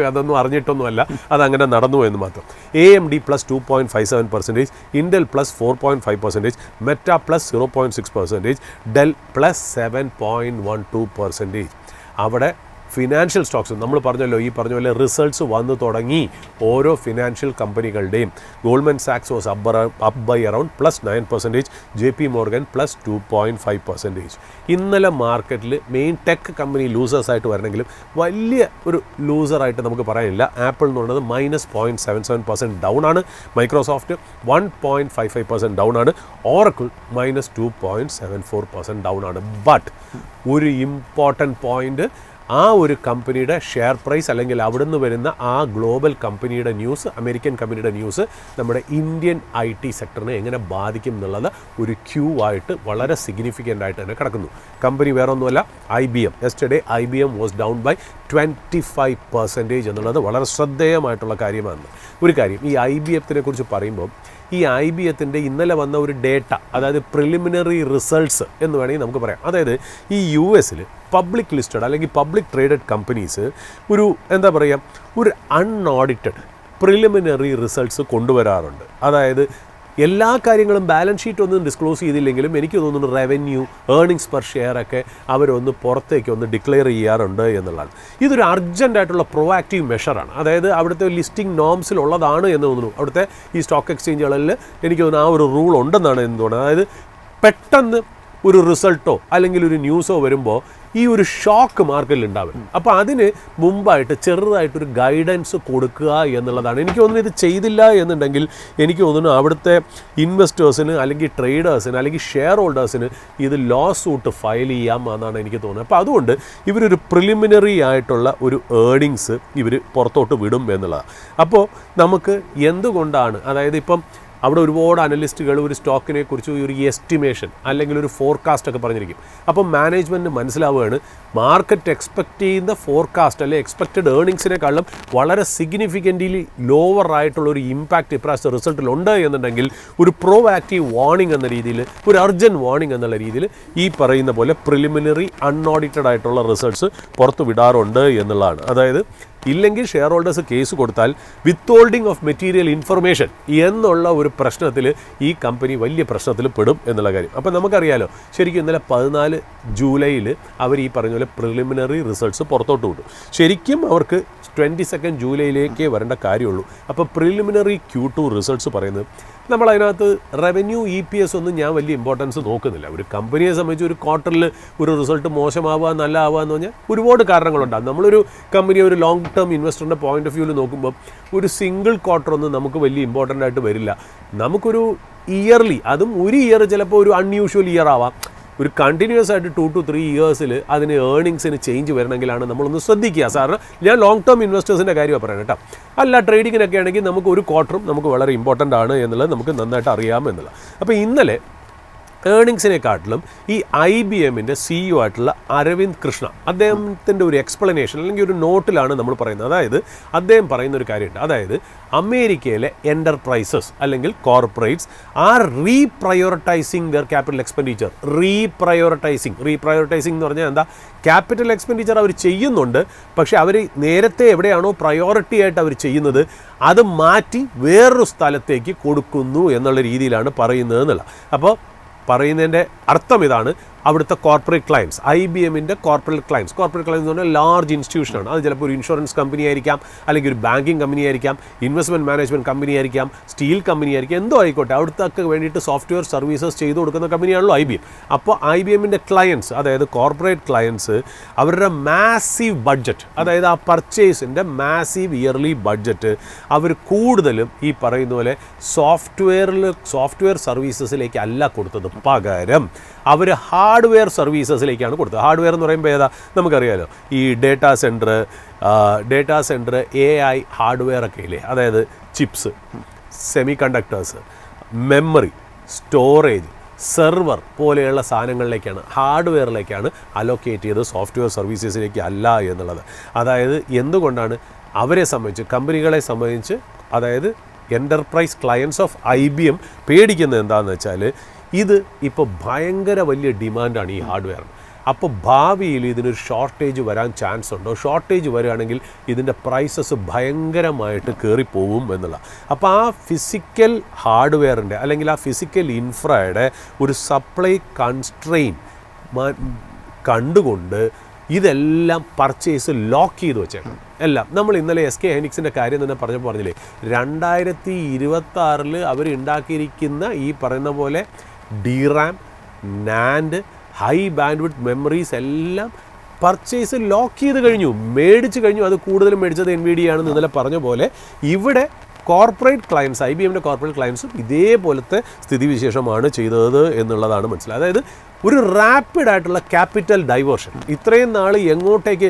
അതൊന്നും അറിഞ്ഞിട്ടൊന്നുമല്ല, അതങ്ങനെ നടന്നു എന്ന് മാത്രം. AMD plus 2.57%, Intel plus 4.5%, Meta plus 0.6%, Dell plus 7.12%. അവിടെ ഫിനാൻഷ്യൽ സ്റ്റോക്സ് നമ്മൾ പറഞ്ഞല്ലോ, ഈ പറഞ്ഞ പോലെ റിസൾട്ട്സ് വന്നു തുടങ്ങി ഓരോ ഫിനാൻഷ്യൽ കമ്പനികളുടെയും. ഗോൾഡ്മാൻ സാക്സ് was up by around plus 9%, JP Morgan plus 2.5%. ഇന്നലെ മാർക്കറ്റിൽ മെയിൻ ടെക് കമ്പനി ലൂസേഴ്സായിട്ട് വരണമെങ്കിലും വലിയ ഒരു ലൂസറായിട്ട് നമുക്ക് പറയാനില്ല. ആപ്പിൾ എന്ന് പറയുന്നത് -0.77% ഡൗൺ ആണ്, മൈക്രോസോഫ്റ്റ് 1.55% ഡൗൺ ആണ്, ഓറക്കിൾ -2.74% ഡൗൺ ആണ്. ബട്ട് ഒരു ഇമ്പോർട്ടൻറ്റ് പോയിൻ്റ്, ആ ഒരു കമ്പനിയുടെ ഷെയർ പ്രൈസ് അല്ലെങ്കിൽ അവിടുന്ന് വരുന്ന ആ ഗ്ലോബൽ കമ്പനിയുടെ ന്യൂസ്, അമേരിക്കൻ കമ്പനിയുടെ ന്യൂസ് നമ്മുടെ ഇന്ത്യൻ IT സെക്ടറിനെ എങ്ങനെ ബാധിക്കും എന്നുള്ളത് ഒരു ക്യൂ ആയിട്ട് വളരെ സിഗ്നിഫിക്കൻ്റ് ആയിട്ട് തന്നെ കിടക്കുന്നു. കമ്പനി വേറെ ഒന്നുമല്ല, IBM. Yesterday IBM was down by 25% എന്നുള്ളത് വളരെ ശ്രദ്ധേയമായിട്ടുള്ള കാര്യമാണ്. ഒരു കാര്യം, ഈ IBM-ത്തിനെ കുറിച്ച് പറയുമ്പോൾ ഈ IBM-ത്തിൻ്റെ ഇന്നലെ വന്ന ഒരു ഡേറ്റ, അതായത് പ്രിലിമിനറി റിസൾട്ട്സ് എന്ന് വേണമെങ്കിൽ നമുക്ക് പറയാം. അതായത് ഈ US പബ്ലിക് ലിസ്റ്റഡ് അല്ലെങ്കിൽ പബ്ലിക് ട്രേഡഡ് കമ്പനീസ് ഒരു എന്താ പറയുക, ഒരു അൺഓഡിറ്റഡ് പ്രിലിമിനറി റിസൾട്ട്സ് കൊണ്ടുവരാറുണ്ട്. അതായത് എല്ലാ കാര്യങ്ങളും ബാലൻസ് ഷീറ്റ് ഒന്നും ഡിസ്ക്ലോസ് ചെയ്തില്ലെങ്കിലും എനിക്ക് തോന്നുന്നു റവന്യൂ, ഏർണിങ്സ് പെർ ഷെയർ ഒക്കെ അവരൊന്ന് പുറത്തേക്ക് ഒന്ന് ഡിക്ലെയർ ചെയ്യാറുണ്ട് എന്നുള്ളതാണ്. ഇതൊരു അർജൻറ്റായിട്ടുള്ള പ്രൊആക്റ്റീവ് മെഷറാണ്. അതായത് അവിടുത്തെ ലിസ്റ്റിംഗ് നോംസിലുള്ളതാണ് എന്ന് തോന്നുന്നു. അവിടുത്തെ ഈ സ്റ്റോക്ക് എക്സ്ചേഞ്ചുകളിൽ എനിക്ക് തോന്നുന്നു ആ ഒരു റൂൾ ഉണ്ടെന്നാണ് എന്ന് തോന്നുന്നത്. അതായത് പെട്ടെന്ന് ഒരു റിസൾട്ടോ അല്ലെങ്കിൽ ഒരു ന്യൂസോ വരുമ്പോൾ ഈ ഒരു ഷോക്ക് മാർക്കറ്റിൽ ഉണ്ടാവും. അപ്പോൾ അതിന് മുമ്പായിട്ട് ചെറുതായിട്ടൊരു ഗൈഡൻസ് കൊടുക്കുക എന്നുള്ളതാണ്. എനിക്ക് തോന്നുന്നു ഇത് ചെയ്തില്ല എന്നുണ്ടെങ്കിൽ എനിക്ക് തോന്നുന്നു അവിടുത്തെ ഇൻവെസ്റ്റേഴ്സിന് അല്ലെങ്കിൽ ട്രേഡേഴ്സിന് അല്ലെങ്കിൽ ഷെയർ ഹോൾഡേഴ്സിന് ഇത് ലോ സൂട്ട് ഫയൽ ചെയ്യാം എന്നാണ് എനിക്ക് തോന്നുന്നത്. അപ്പോൾ അതുകൊണ്ട് ഇവരൊരു പ്രിലിമിനറി ആയിട്ടുള്ള ഒരു ഏർണിങ്സ് ഇവർ പുറത്തോട്ട് വിടും എന്നുള്ളതാണ്. അപ്പോൾ നമുക്ക് എന്തുകൊണ്ടാണ്, അതായത് ഇപ്പം അവിടെ ഒരുപാട് അനലിസ്റ്റുകൾ ഒരു സ്റ്റോക്കിനെ കുറിച്ച് ഒരു എസ്റ്റിമേഷൻ അല്ലെങ്കിൽ ഒരു ഫോർകാസ്റ്റ് ഒക്കെ പറഞ്ഞിരിക്കും. അപ്പം മാനേജ്മെൻറ്റിന് മനസ്സിലാവുകയാണ് മാർക്കറ്റ് എക്സ്പെക്റ്റ് ചെയ്യുന്ന ഫോർകാസ്റ്റ് അല്ലെങ്കിൽ എക്സ്പെക്റ്റഡ് ഏർണിങ്സിനെക്കാളും വളരെ സിഗ്നിഫിക്കൻ്റ്ലി ലോവർ ആയിട്ടുള്ള ഒരു ഇമ്പാക്റ്റ് ഇപ്രാവശ്യത്തെ റിസൾട്ടിലുണ്ട് എന്നുണ്ടെങ്കിൽ ഒരു പ്രോആക്റ്റീവ് വാർണിംഗ് എന്ന രീതിയിൽ, ഒരു അർജൻറ്റ് വാർണിംഗ് എന്നുള്ള രീതിയിൽ ഈ പറയുന്ന പോലെ പ്രിലിമിനറി അൺഓഡിറ്റഡ് ആയിട്ടുള്ള റിസൾട്ട്സ് പുറത്തു വിടാറുണ്ട് എന്നുള്ളതാണ്. അതായത് ഇല്ലെങ്കിൽ ഷെയർ ഹോൾഡേഴ്സ് കേസ് കൊടുത്താൽ വിത്ത് ഓഫ് മെറ്റീരിയൽ ഇൻഫർമേഷൻ എന്നുള്ള ഒരു പ്രശ്നത്തിൽ ഈ കമ്പനി വലിയ പ്രശ്നത്തിൽ പെടും എന്നുള്ള കാര്യം. അപ്പോൾ നമുക്കറിയാലോ, ശരിക്കും ഇന്നലെ 14 ജൂലൈയിൽ അവർ ഈ പറഞ്ഞ പോലെ പ്രിലിമിനറി റിസൾട്ട്സ് പുറത്തോട്ട് വിട്ടു. ശരിക്കും അവർക്ക് 22 ജൂലൈയിലേക്കേ വരേണ്ട കാര്യമുള്ളൂ. അപ്പോൾ പ്രിലിമിനറി Q2 റിസൾട്ട്സ് പറയുന്നത് നമ്മളതിനകത്ത് റവന്യൂ EPS ഒന്നും ഞാൻ വലിയ ഇമ്പോർട്ടൻസ് നോക്കുന്നില്ല. ഒരു കമ്പനിയെ സംബന്ധിച്ച് ഒരു ക്വാർട്ടറിൽ ഒരു റിസൾട്ട് മോശമാവുക നല്ല ആവുക എന്ന് പറഞ്ഞാൽ ഒരുപാട് കാരണങ്ങളുണ്ടാകും. നമ്മളൊരു കമ്പനി ഒരു ലോങ് ടേം ഇൻവെസ്റ്ററിൻ്റെ പോയിന്റ് ഓഫ് വ്യൂവിൽ നോക്കുമ്പോൾ ഒരു സിംഗിൾ ക്വാർട്ടർ ഒന്നും നമുക്ക് വലിയ ഇമ്പോർട്ടൻ്റ് ആയിട്ട് വരില്ല. നമുക്കൊരു ഇയർലി, അതും ഒരു ഇയർ ചിലപ്പോൾ ഒരു അൺയൂഷ്വൽ ഇയർ ആവാം. ഒരു കണ്ടിന്യൂസ് ആയിട്ട് 2 to 3 ഇയേഴ്സിൽ അതിന് ഏർണിങ്സിന് ചേഞ്ച് വരണമെങ്കിലാണ് നമ്മളൊന്ന് ശ്രദ്ധിക്കുക. സാറിന് ഞാൻ ലോങ് ടേം ഇൻവെസ്റ്റേഴ്സിൻ്റെ കാര്യമാണ് പറയുന്നത് കേട്ടോ. അല്ല, ട്രേഡിങ്ങിനൊക്കെ ആണെങ്കിൽ നമുക്ക് ഒരു ക്വാർട്ടറും നമുക്ക് വളരെ ഇമ്പോർട്ടൻ്റ് ആണ് എന്നുള്ളത് നമുക്ക് നന്നായിട്ട് അറിയാമെന്നുള്ളത്. അപ്പോൾ ഇന്നലെ ഏർണിങ്സിനെക്കാട്ടിലും ഈ IBMൻ്റെ CEO ആയിട്ടുള്ള അരവിന്ദ് കൃഷ്ണ അദ്ദേഹത്തിൻ്റെ ഒരു എക്സ്പ്ലനേഷൻ അല്ലെങ്കിൽ ഒരു നോട്ടിലാണ് നമ്മൾ പറയുന്നത്. അതായത് അദ്ദേഹം പറയുന്ന ഒരു കാര്യമുണ്ട്. അതായത് അമേരിക്കയിലെ എൻ്റർപ്രൈസസ് അല്ലെങ്കിൽ corporates are reprioritising their capital expenditure. Reprioritising എന്ന് പറഞ്ഞാൽ എന്താ? ക്യാപിറ്റൽ എക്സ്പെൻഡിച്ചർ അവർ ചെയ്യുന്നുണ്ട്, പക്ഷേ അവർ നേരത്തെ എവിടെയാണോ പ്രയോറിറ്റി ആയിട്ട് അവർ ചെയ്യുന്നത് അത് മാറ്റി വേറൊരു സ്ഥലത്തേക്ക് കൊടുക്കുന്നു എന്നുള്ള രീതിയിലാണ് പറയുന്നത് എന്നുള്ള. അപ്പോൾ പറയുന്നതിൻ്റെ അർത്ഥം ഇതാണ്, അവിടുത്തെ കോർപ്പറേറ്റ് ക്ലയൻസ്, IBMൻ്റെ കോർപ്പറേറ്റ് ക്ലയൻസ് എന്ന് പറഞ്ഞാൽ ലാർജ് ഇൻസ്റ്റിറ്റ്യൂഷനാണ്. അത് ചിലപ്പോൾ ഒരു ഇൻഷുറൻസ് കമ്പനി ആയിരിക്കാം, അല്ലെങ്കിൽ ഒരു ബാങ്കിങ് കമ്പനി ആയിരിക്കാം, ഇൻവെസ്റ്റ്മെൻറ്റ് മാനേജ്മെൻറ്റ് കമ്പനി ആയിരിക്കാം, സ്റ്റീൽ കമ്പനി ആയിരിക്കാം, എന്തോ ആയിക്കോട്ടെ, അവിടുത്തെ വേണ്ടിയിട്ട് സോഫ്റ്റ്വെയർ സർവീസസ് ചെയ്തു കൊടുക്കുന്ന കമ്പനിയാണല്ലോ IBM. അപ്പോൾ IBMൻ്റെ ക്ലയൻസ്, അതായത് കോർപ്പറേറ്റ് ക്ലയൻസ്, അവരുടെ മാസീവ് ബഡ്ജറ്റ്, അതായത് ആ പർച്ചേസിൻ്റെ മാസീവ് ഇയർലി ബഡ്ജറ്റ് അവർ കൂടുതലും ഈ പറയുന്ന പോലെ സോഫ്റ്റ്വെയർ സർവീസസിലേക്ക് അല്ല കൊടുത്തത്. പകരം അവർ ഹാർഡ്വെയർ സർവീസസിലേക്കാണ് കൊടുത്തത്. ഹാർഡ്വെയർ എന്ന് പറയുമ്പോൾ ഏതാ? നമുക്കറിയാലോ, ഈ ഡേറ്റാ സെൻറ്റർ AI ഹാർഡ്വെയർ ഒക്കെ ഇല്ലേ, അതായത് chips, semi conductors, memory, storage, server പോലെയുള്ള സാധനങ്ങളിലേക്കാണ്, ഹാർഡ്വെയറിലേക്കാണ് അലോക്കേറ്റ് ചെയ്ത് സോഫ്റ്റ്വെയർ സർവീസസിലേക്ക് അല്ല എന്നുള്ളത്. അതായത് എന്തുകൊണ്ടാണ് അവരെ സംബന്ധിച്ച്, കമ്പനികളെ സംബന്ധിച്ച്, അതായത് എൻ്റർപ്രൈസ് ക്ലയൻസ് ഓഫ് IBM പേടിക്കുന്നത് എന്താണെന്ന് വെച്ചാൽ, ഇത് ഇപ്പോൾ ഭയങ്കര വലിയ ഡിമാൻഡാണ് ഈ ഹാർഡ്വെയറിന്. അപ്പോൾ ഭാവിയിൽ ഇതിനൊരു ഷോർട്ടേജ് വരാൻ ചാൻസ് ഉണ്ടോ? ഷോർട്ടേജ് വരികയാണെങ്കിൽ ഇതിൻ്റെ പ്രൈസസ് ഭയങ്കരമായിട്ട് കയറിപ്പോവും എന്നുള്ള. അപ്പോൾ ആ ഫിസിക്കൽ ഹാർഡ്വെയറിൻ്റെ അല്ലെങ്കിൽ ആ ഫിസിക്കൽ ഇൻഫ്രയുടെ ഒരു സപ്ലൈ കൺസ്ട്രെയിൻ കണ്ടുകൊണ്ട് ഇതെല്ലാം പർച്ചേസ് ലോക്ക് ചെയ്ത് വെച്ചേക്കണം. എല്ലാം നമ്മൾ ഇന്നലെ SK ഹൈനിക്സിൻ്റെ കാര്യം തന്നെ പറഞ്ഞില്ലേ, 2026 അവർ ഉണ്ടാക്കിയിരിക്കുന്ന ഈ പറയുന്ന പോലെ DRAM, NAND, high bandwidth memories എല്ലാം പർച്ചേസ് ലോക്ക് ചെയ്ത് കഴിഞ്ഞു, മേടിച്ച് കഴിഞ്ഞു. അത് കൂടുതലും മേടിച്ചത് NVIDIA ആണെന്ന് ഇന്നലെ പറഞ്ഞ പോലെ ഇവിടെ കോർപ്പറേറ്റ് ക്ലയൻസ്, IBMൻ്റെ കോർപ്പറേറ്റ് ക്ലയൻസും ഇതേപോലത്തെ സ്ഥിതിവിശേഷമാണ് ചെയ്തത് എന്നുള്ളതാണ് മനസ്സിലായത്. അതായത് ഒരു റാപ്പിഡ് ആയിട്ടുള്ള ക്യാപിറ്റൽ ഡൈവേർഷൻ. ഇത്രയും നാൾ എങ്ങോട്ടേക്ക്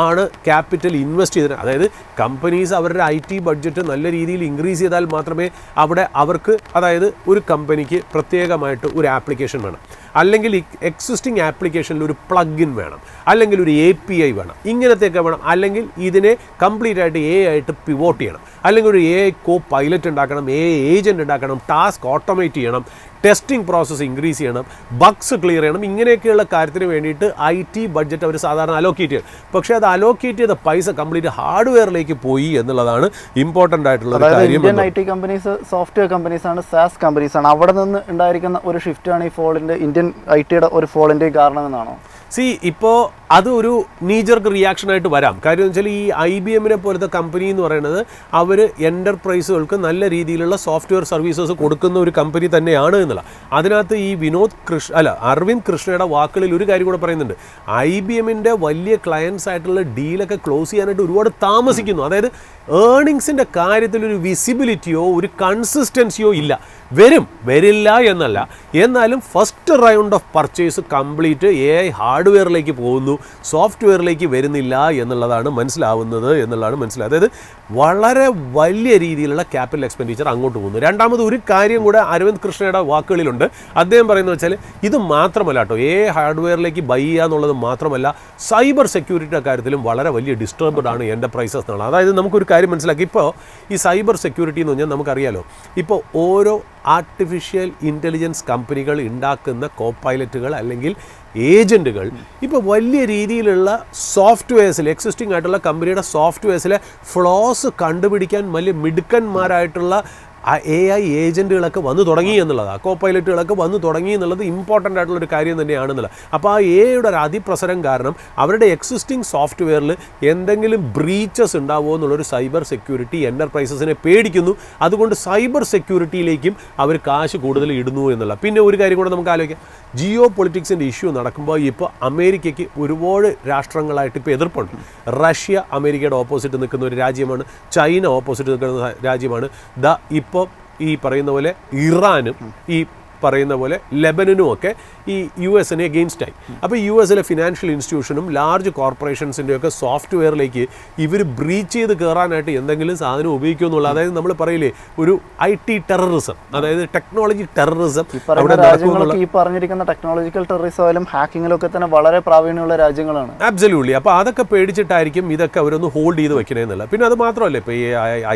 ആണ് ക്യാപിറ്റൽ ഇൻവെസ്റ്റ് ചെയ്തത്? അതായത് കമ്പനീസ് അവരുടെ IT ബഡ്ജറ്റ് നല്ല രീതിയിൽ ഇൻക്രീസ് ചെയ്താൽ മാത്രമേ അവിടെ അവർക്ക്, അതായത് ഒരു കമ്പനിക്ക് പ്രത്യേകമായിട്ട് ഒരു ആപ്ലിക്കേഷൻ വേണം, അല്ലെങ്കിൽ എക്സിസ്റ്റിംഗ് ആപ്ലിക്കേഷനിൽ ഒരു പ്ലഗിൻ വേണം, അല്ലെങ്കിൽ ഒരു API വേണം, ഇങ്ങനത്തെയൊക്കെ വേണം. അല്ലെങ്കിൽ ഇതിനെ കംപ്ലീറ്റ് ആയിട്ട് AI ആയിട്ട് പിവോട്ട് ചെയ്യണം, അല്ലെങ്കിൽ ഒരു AI കോ പൈലറ്റ് ഉണ്ടാക്കണം, AI ഏജൻറ്റ് ഉണ്ടാക്കണം, ടാസ്ക് ഓട്ടോമേറ്റ് ചെയ്യണം, ടെസ്റ്റിംഗ് പ്രോസസ്സ് ഇൻക്രീസ് ചെയ്യണം, ബഗ്സ് ക്ലിയർ ചെയ്യണം. ഇങ്ങനെയൊക്കെയുള്ള കാര്യത്തിന് വേണ്ടിയിട്ട് IT ബഡ്ജറ്റ് അവർ സാധാരണ അലോക്കേറ്റ് ചെയ്യും. പക്ഷേ അത് അലോക്കേറ്റ് ചെയ്ത പൈസ കംപ്ലീറ്റ് ഹാർഡ്വെയറിലേക്ക് പോയി എന്നുള്ളതാണ് ഇമ്പോർട്ടൻ്റ് ആയിട്ടുള്ള ഒരു കാര്യം. ഇന്ത്യൻ IT കമ്പനീസ് സോഫ്റ്റ്വെയർ കമ്പനീസാണ്, SaaS കമ്പനീസാണ്. അവിടെ നിന്ന് ഉണ്ടായിരിക്കുന്ന ഒരു ഷിഫ്റ്റാണ് ഈ ഫോളിൻ്റെ, ഇന്ത്യൻ ITയുടെ ഒരു ഫോളിൻ്റെ കാരണമെന്നാണോ? ഇപ്പോൾ അതൊരു നീജർക്ക് റിയാക്ഷനായിട്ട് വരാം. കാര്യം എന്ന് വെച്ചാൽ ഈ IBMനെ പോലത്തെ കമ്പനി എന്ന് പറയുന്നത് അവർ എൻ്റർപ്രൈസുകൾക്ക് നല്ല രീതിയിലുള്ള സോഫ്റ്റ്വെയർ സർവീസസ് കൊടുക്കുന്ന ഒരു കമ്പനി തന്നെയാണ് എന്നുള്ള. അതിനകത്ത് ഈ അരവിന്ദ് കൃഷ്ണയുടെ വാക്കുകളിൽ ഒരു കാര്യം കൂടെ പറയുന്നുണ്ട്. IBMൻ്റെ വലിയ ക്ലയൻസ് ആയിട്ടുള്ള ഡീലൊക്കെ ക്ലോസ് ചെയ്യാനായിട്ട് ഒരുപാട് താമസിക്കുന്നു. അതായത് ഏർണിങ്സിൻ്റെ കാര്യത്തിൽ ഒരു വിസിബിലിറ്റിയോ ഒരു കൺസിസ്റ്റൻസിയോ ഇല്ല. വരില്ല എന്നല്ല, എന്നാലും first round of purchase complete AI ഹാർഡ്വെയറിലേക്ക് പോകുന്നു, സോഫ്റ്റ്വെയറിലേക്ക് വരുന്നില്ല എന്നുള്ളതാണ് മനസ്സിലാവുന്നത്. അതായത് വളരെ വലിയ രീതിയിലുള്ള ക്യാപിറ്റൽ എക്സ്പെൻഡിച്ചർ അങ്ങോട്ട് പോകുന്നു. രണ്ടാമത് ഒരു കാര്യം കൂടെ അരവിന്ദ് കൃഷ്ണയുടെ വാക്കുകളിലുണ്ട്. അദ്ദേഹം പറയുന്നത് വെച്ചാൽ ഇത് മാത്രമല്ല കേട്ടോ, AI ഹാർഡ്വെയറിലേക്ക് ബൈ ചെയ്യുക എന്നുള്ളത് മാത്രമല്ല, സൈബർ സെക്യൂരിറ്റിയുടെ കാര്യത്തിലും വളരെ വലിയ ഡിസ്റ്റർബ്ഡ് ആണ് എൻ്റർപ്രൈസസ് എന്നാണ്. അതായത് നമുക്കൊരു കാര്യം മനസ്സിലാക്കി, ഇപ്പോൾ ഈ സൈബർ സെക്യൂരിറ്റി എന്ന് പറഞ്ഞാൽ നമുക്കറിയാലോ, ഇപ്പോൾ ഓരോ ആർട്ടിഫിഷ്യൽ ഇൻ്റലിജൻസ് കമ്പനികൾ ഉണ്ടാക്കുന്ന കോപ്പൈലറ്റുകൾ അല്ലെങ്കിൽ ഏജൻറ്റുകൾ ഇപ്പോൾ വലിയ രീതിയിലുള്ള സോഫ്റ്റ്വെയർസിൽ എക്സിസ്റ്റിംഗ് ആയിട്ടുള്ള കമ്പനിയുടെ സോഫ്റ്റ്വെയർസിലെ ഫ്ലോസ് കണ്ടുപിടിക്കാൻ വലിയ മിടുക്കന്മാരായിട്ടുള്ള ആ AI ഏജൻറ്റുകളൊക്കെ വന്നു തുടങ്ങി എന്നുള്ളതാണ്, കോപ്പൈലറ്റുകളൊക്കെ വന്നു തുടങ്ങി എന്നുള്ളത് ഇമ്പോർട്ടൻ്റ് ആയിട്ടുള്ളൊരു കാര്യം തന്നെയാണെന്നുള്ളത്. അപ്പോൾ ആ AIയുടെ ഒരു അതിപ്രസരം കാരണം അവരുടെ എക്സിസ്റ്റിംഗ് സോഫ്റ്റ്വെയറിൽ എന്തെങ്കിലും ബ്രീച്ചസ് ഉണ്ടാവുമോ എന്നുള്ളൊരു സൈബർ സെക്യൂരിറ്റി എൻ്റർപ്രൈസസിനെ പേടിക്കുന്നു. അതുകൊണ്ട് സൈബർ സെക്യൂരിറ്റിയിലേക്കും അവർ കാശ് കൂടുതൽ ഇടുന്നു എന്നുള്ള. പിന്നെ ഒരു കാര്യം കൂടെ നമുക്ക് ആലോചിക്കാം, ജിയോ പൊളിറ്റിക്സിൻ്റെ ഇഷ്യൂ നടക്കുമ്പോൾ ഇപ്പോൾ അമേരിക്കയ്ക്ക് ഒരുപാട് രാഷ്ട്രങ്ങളായിട്ട് ഇപ്പോൾ എതിർപ്പുണ്ട്. റഷ്യ അമേരിക്കയുടെ ഓപ്പോസിറ്റ് നിൽക്കുന്ന ഒരു രാജ്യമാണ്, ചൈന ഓപ്പോസിറ്റ് നിൽക്കുന്ന രാജ്യമാണ്. ഇപ്പോൾ ഈ പറയുന്ന പോലെ ഇറാനും ഈ പറയുന്ന പോലെ ലെബനനും ഒക്കെ ഈ US-നെ എഗെയിൻസ്റ്റായി. അപ്പോൾ US-ലെ ഫിനാൻഷ്യൽ ഇൻസ്റ്റിറ്റ്യൂഷനും ലാർജ് കോർപ്പറേഷൻസിൻ്റെയൊക്കെ സോഫ്റ്റ്വെയറിലേക്ക് ഇവർ ബ്രീച്ച് ചെയ്ത് കയറാനായിട്ട് എന്തെങ്കിലും സാധനം ഉപയോഗിക്കുമെന്നുള്ള, അതായത് നമ്മൾ പറയില്ലേ ഒരു IT ടെററിസം, അതായത് ടെക്നോളജി ടെററിസം. ഈ പറഞ്ഞിരിക്കുന്ന ടെക്നോളജിക്കൽ ടെററിസം ഹാക്കിങ്ങിലും ഒക്കെ തന്നെ വളരെ പ്രാവീണ്യമുള്ള രാജ്യങ്ങളാണ്. ആബ്സല്യൂട്ട്ലി. അപ്പോൾ അതൊക്കെ പേടിച്ചിട്ടായിരിക്കും ഇതൊക്കെ അവരൊന്ന് ഹോൾഡ് ചെയ്ത് വെക്കണമെന്നുള്ള. പിന്നെ അത് മാത്രമല്ല, ഇപ്പോൾ ഈ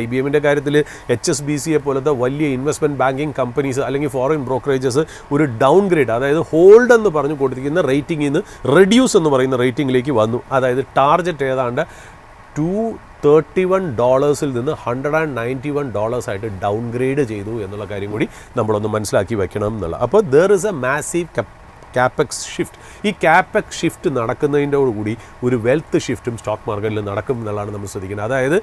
IBM-ൻ്റെ കാര്യത്തിൽ HSBC-യെ പോലത്തെ വലിയ ഇൻവെസ്റ്റ്മെൻറ്റ് ബാങ്കിങ് കമ്പനീസ് അല്ലെങ്കിൽ ഫോറിൻ ബ്രോക്കറേജസ് ഒരു ഡൗൺ ഗ്രേഡ്, അതായത് ഹോൾഡ് എന്ന് പറഞ്ഞു കൊടുത്തിരിക്കുന്ന റേറ്റിംഗിൽ നിന്ന് റെഡ്യൂസ് എന്ന് പറയുന്ന റേറ്റിംഗിലേക്ക് വന്നു. അതായത് ടാർഗറ്റ് ഏതാണ്ട് $231 നിന്ന് $191 ആയിട്ട് ഡൗൺ ഗ്രേഡ് ചെയ്തു എന്നുള്ള കാര്യം കൂടി നമ്മളൊന്ന് മനസ്സിലാക്കി വെക്കണം എന്നുള്ള. അപ്പോൾ there is A massive Kapex shift. ഈ കാപ്പെക്സ് ഷിഫ്റ്റ് നടക്കുന്നതിൻ്റെയോടുകൂടി ഒരു വെൽത്ത് ഷിഫ്റ്റും സ്റ്റോക്ക് മാർക്കറ്റിൽ നടക്കും എന്നുള്ളതാണ് നമ്മൾ ശ്രദ്ധിക്കുന്നത്. അതായത്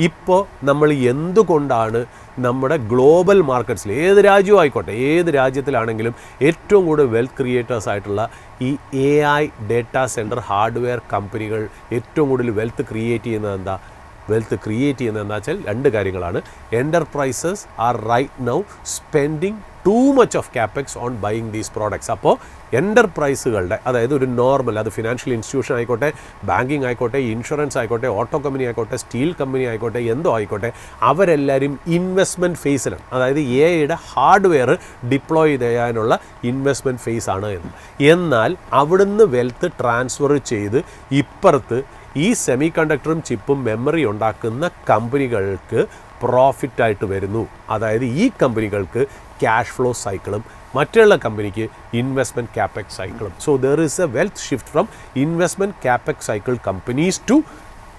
ഇപ്പോൾ നമ്മൾ എന്തുകൊണ്ടാണ് നമ്മുടെ ഗ്ലോബൽ മാർക്കറ്റ്സിൽ ഏത് രാജ്യവും ആയിക്കോട്ടെ, ഏത് രാജ്യത്തിലാണെങ്കിലും ഏറ്റവും കൂടുതൽ വെൽത്ത് ക്രിയേറ്റേഴ്സ് ആയിട്ടുള്ള ഈ AI ഡേറ്റാ സെൻറ്റർ ഹാർഡ്വെയർ കമ്പനികൾ ഏറ്റവും കൂടുതൽ വെൽത്ത് ക്രിയേറ്റ് ചെയ്യുന്നത് എന്താ? വെൽത്ത് ക്രിയേറ്റ് ചെയ്യുന്നത് എന്താ വെച്ചാൽ രണ്ട് കാര്യങ്ങളാണ്. Enterprises are right now spending too much of capex on buying these products. അപ്പോൾ എൻ്റർപ്രൈസുകളുടെ, അതായത് ഒരു നോർമൽ, അത് ഫിനാൻഷ്യൽ ഇൻസ്റ്റിറ്റ്യൂഷൻ ആയിക്കോട്ടെ, ബാങ്കിങ് ആയിക്കോട്ടെ, ഇൻഷുറൻസ് ആയിക്കോട്ടെ, ഓട്ടോ കമ്പനി ആയിക്കോട്ടെ, സ്റ്റീൽ കമ്പനി ആയിക്കോട്ടെ, എന്തോ ആയിക്കോട്ടെ, അവരെല്ലാവരും ഇൻവെസ്റ്റ്മെൻറ്റ് ഫേസിലാണ്. അതായത് AIയുടെ ഹാർഡ്വെയർ ഡിപ്ലോയ് ചെയ്യാനുള്ള ഇൻവെസ്റ്റ്മെൻറ്റ് ഫേസാണ് എന്ന്. എന്നാൽ അവിടുന്ന് വെൽത്ത് ട്രാൻസ്ഫർ ചെയ്ത് ഇപ്പുറത്ത് ഈ സെമി കണ്ടക്ടറും ചിപ്പും മെമ്മറി ഉണ്ടാക്കുന്ന കമ്പനികൾക്ക് പ്രോഫിറ്റായിട്ട് വരുന്നു. അതായത് ഈ കമ്പനികൾക്ക് ക്യാഷ് ഫ്ലോ സൈക്കിളും മറ്റുള്ള കമ്പനിക്ക് ഇൻവെസ്റ്റ്മെൻറ്റ് കാപ്പെക്സ് സൈക്കിളും. So there is a wealth shift from investment capex cycle companies to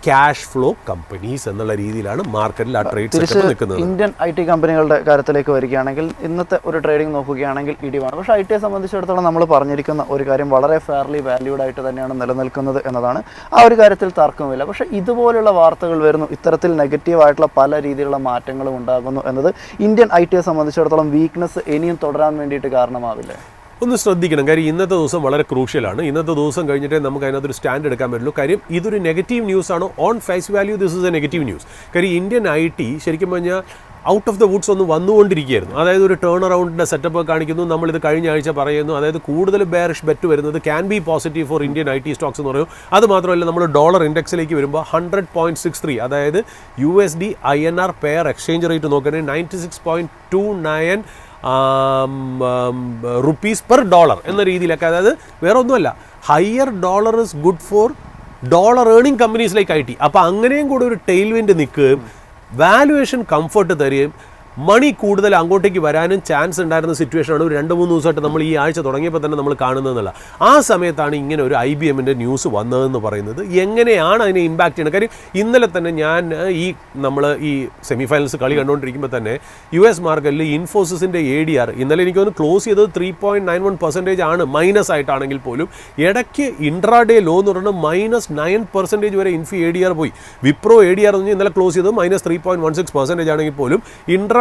cash flow companies എന്നുള്ള രീതിയിലാണ് മാർക്കറ്റിൽ ആ ട്രേഡ് സെറ്റപ്പ് നിൽക്കുന്നത്. ഇന്ത്യൻ IT കമ്പനികളുടെ കാര്യത്തിലേക്ക് വരികയാണെങ്കിൽ ഇന്നത്തെ ഒരു ട്രേഡിംഗ് നോക്കുകയാണെങ്കിൽ ഇടിവാണ്. പക്ഷേ IT-യെ സംബന്ധിച്ചിടത്തോളം നമ്മൾ പറഞ്ഞിരിക്കുന്ന ഒരു കാര്യം വളരെ ഫെയർലി വാല്യൂഡ് ആയിട്ട് തന്നെയാണ് നിലനിൽക്കുന്നത് എന്നതാണ്. ആ ഒരു കാര്യത്തിൽ തർക്കമില്ല. പക്ഷേ ഇതുപോലുള്ള വാർത്തകൾ വരുന്നു, ഇത്തരത്തിൽ നെഗറ്റീവായിട്ടുള്ള പല രീതിയിലുള്ള മാറ്റങ്ങളും ഉണ്ടാകുന്നു എന്നത് ഇന്ത്യൻ IT-യെ സംബന്ധിച്ചിടത്തോളം വീക്ക്നെസ് ഇനിയും തുടരാൻ വേണ്ടിയിട്ട് കാരണമാവില്ലേ? ഒന്ന് ശ്രദ്ധിക്കണം. കാര്യം ഇന്നത്തെ ദിവസം വളരെ ക്രൂഷ്യലാണ്. ഇന്നത്തെ ദിവസം കഴിഞ്ഞിട്ടേ നമുക്ക് അതിനകത്തൊരു സ്റ്റാൻഡ് എടുക്കാൻ പറ്റുള്ളൂ. കാര്യം ഇതൊരു നെഗറ്റീവ് ന്യൂസ് ആണോ? On face value this is a negative news. കാര്യം ഇന്ത്യൻ IT ശരിക്കും പറഞ്ഞാൽ ഔട്ട് ഓഫ് ദ വുഡ്സ് ഒന്ന് വന്നുകൊണ്ടിരിക്കുകയായിരുന്നു. അതായത് ഒരു ടേൺ അറൗണ്ടിൻ്റെ സെറ്റപ്പ് കാണിക്കുന്നു. നമ്മളിത് കഴിഞ്ഞ ആഴ്ച പറയുന്നു. അതായത് കൂടുതൽ ബെയറിഷ് ബെറ്റ് വരുന്നത് can be positive for Indian IT stocks എന്ന് പറയും. അത് മാത്രമല്ല, നമ്മൾ ഡോളർ ഇൻഡെക്സിലേക്ക് വരുമ്പോൾ 100.63, അതായത് USD INR pair exchange rate നോക്കുകയാണെങ്കിൽ 96.29 റുപ്പീസ് പെർ ഡോളർ എന്ന രീതിയിലൊക്കെ. അതായത് വേറെ ഒന്നുമല്ല, higher dollar is good for dollar earning companies like IT. അപ്പോൾ അങ്ങനെയും കൂടെ ഒരു ടെയിൽ വിൻഡ് നിൽക്കുകയും വാല്യുവേഷൻ കംഫർട്ട് തരികയും മണി കൂടുതൽ അങ്ങോട്ടേക്ക് വരാനും ചാൻസ് ഉണ്ടായിരുന്ന സിറ്റുവേഷനാണ് ഒരു 2-3 ദിവസമായിട്ട് നമ്മൾ ഈ ആഴ്ച തുടങ്ങിയപ്പോൾ തന്നെ നമ്മൾ കാണുന്നതെന്നല്ല. ആ സമയത്താണ് ഇങ്ങനെ ഒരു IBM-ൻ്റെ ന്യൂസ് വന്നതെന്ന് പറയുന്നത്. എങ്ങനെയാണ് അതിനെ ഇമ്പാക്റ്റ് ചെയ്യുന്നത്? കാര്യം ഇന്നലെ തന്നെ ഞാൻ നമ്മൾ ഈ സെമി ഫൈനൽസ് കളി കണ്ടുകൊണ്ടിരിക്കുമ്പോൾ തന്നെ US മാർക്കറ്റിൽ ഇൻഫോസിസിൻ്റെ ADR ഇന്നലെ എനിക്ക് തോന്നുന്നു ക്ലോസ് ചെയ്തത് 3.91% ആണ്, മൈനസ് ആയിട്ടാണെങ്കിൽ പോലും. ഇടയ്ക്ക് ഇൻട്രാഡേ ലോ എന്ന് പറഞ്ഞാൽ -9% വരെ ADR പോയി. വിപ്രോ ADR എന്ന് പറഞ്ഞാൽ ഇന്നലെ ക്ലോസ് ചെയ്തത് -3.16% ആണെങ്കിൽ പോലും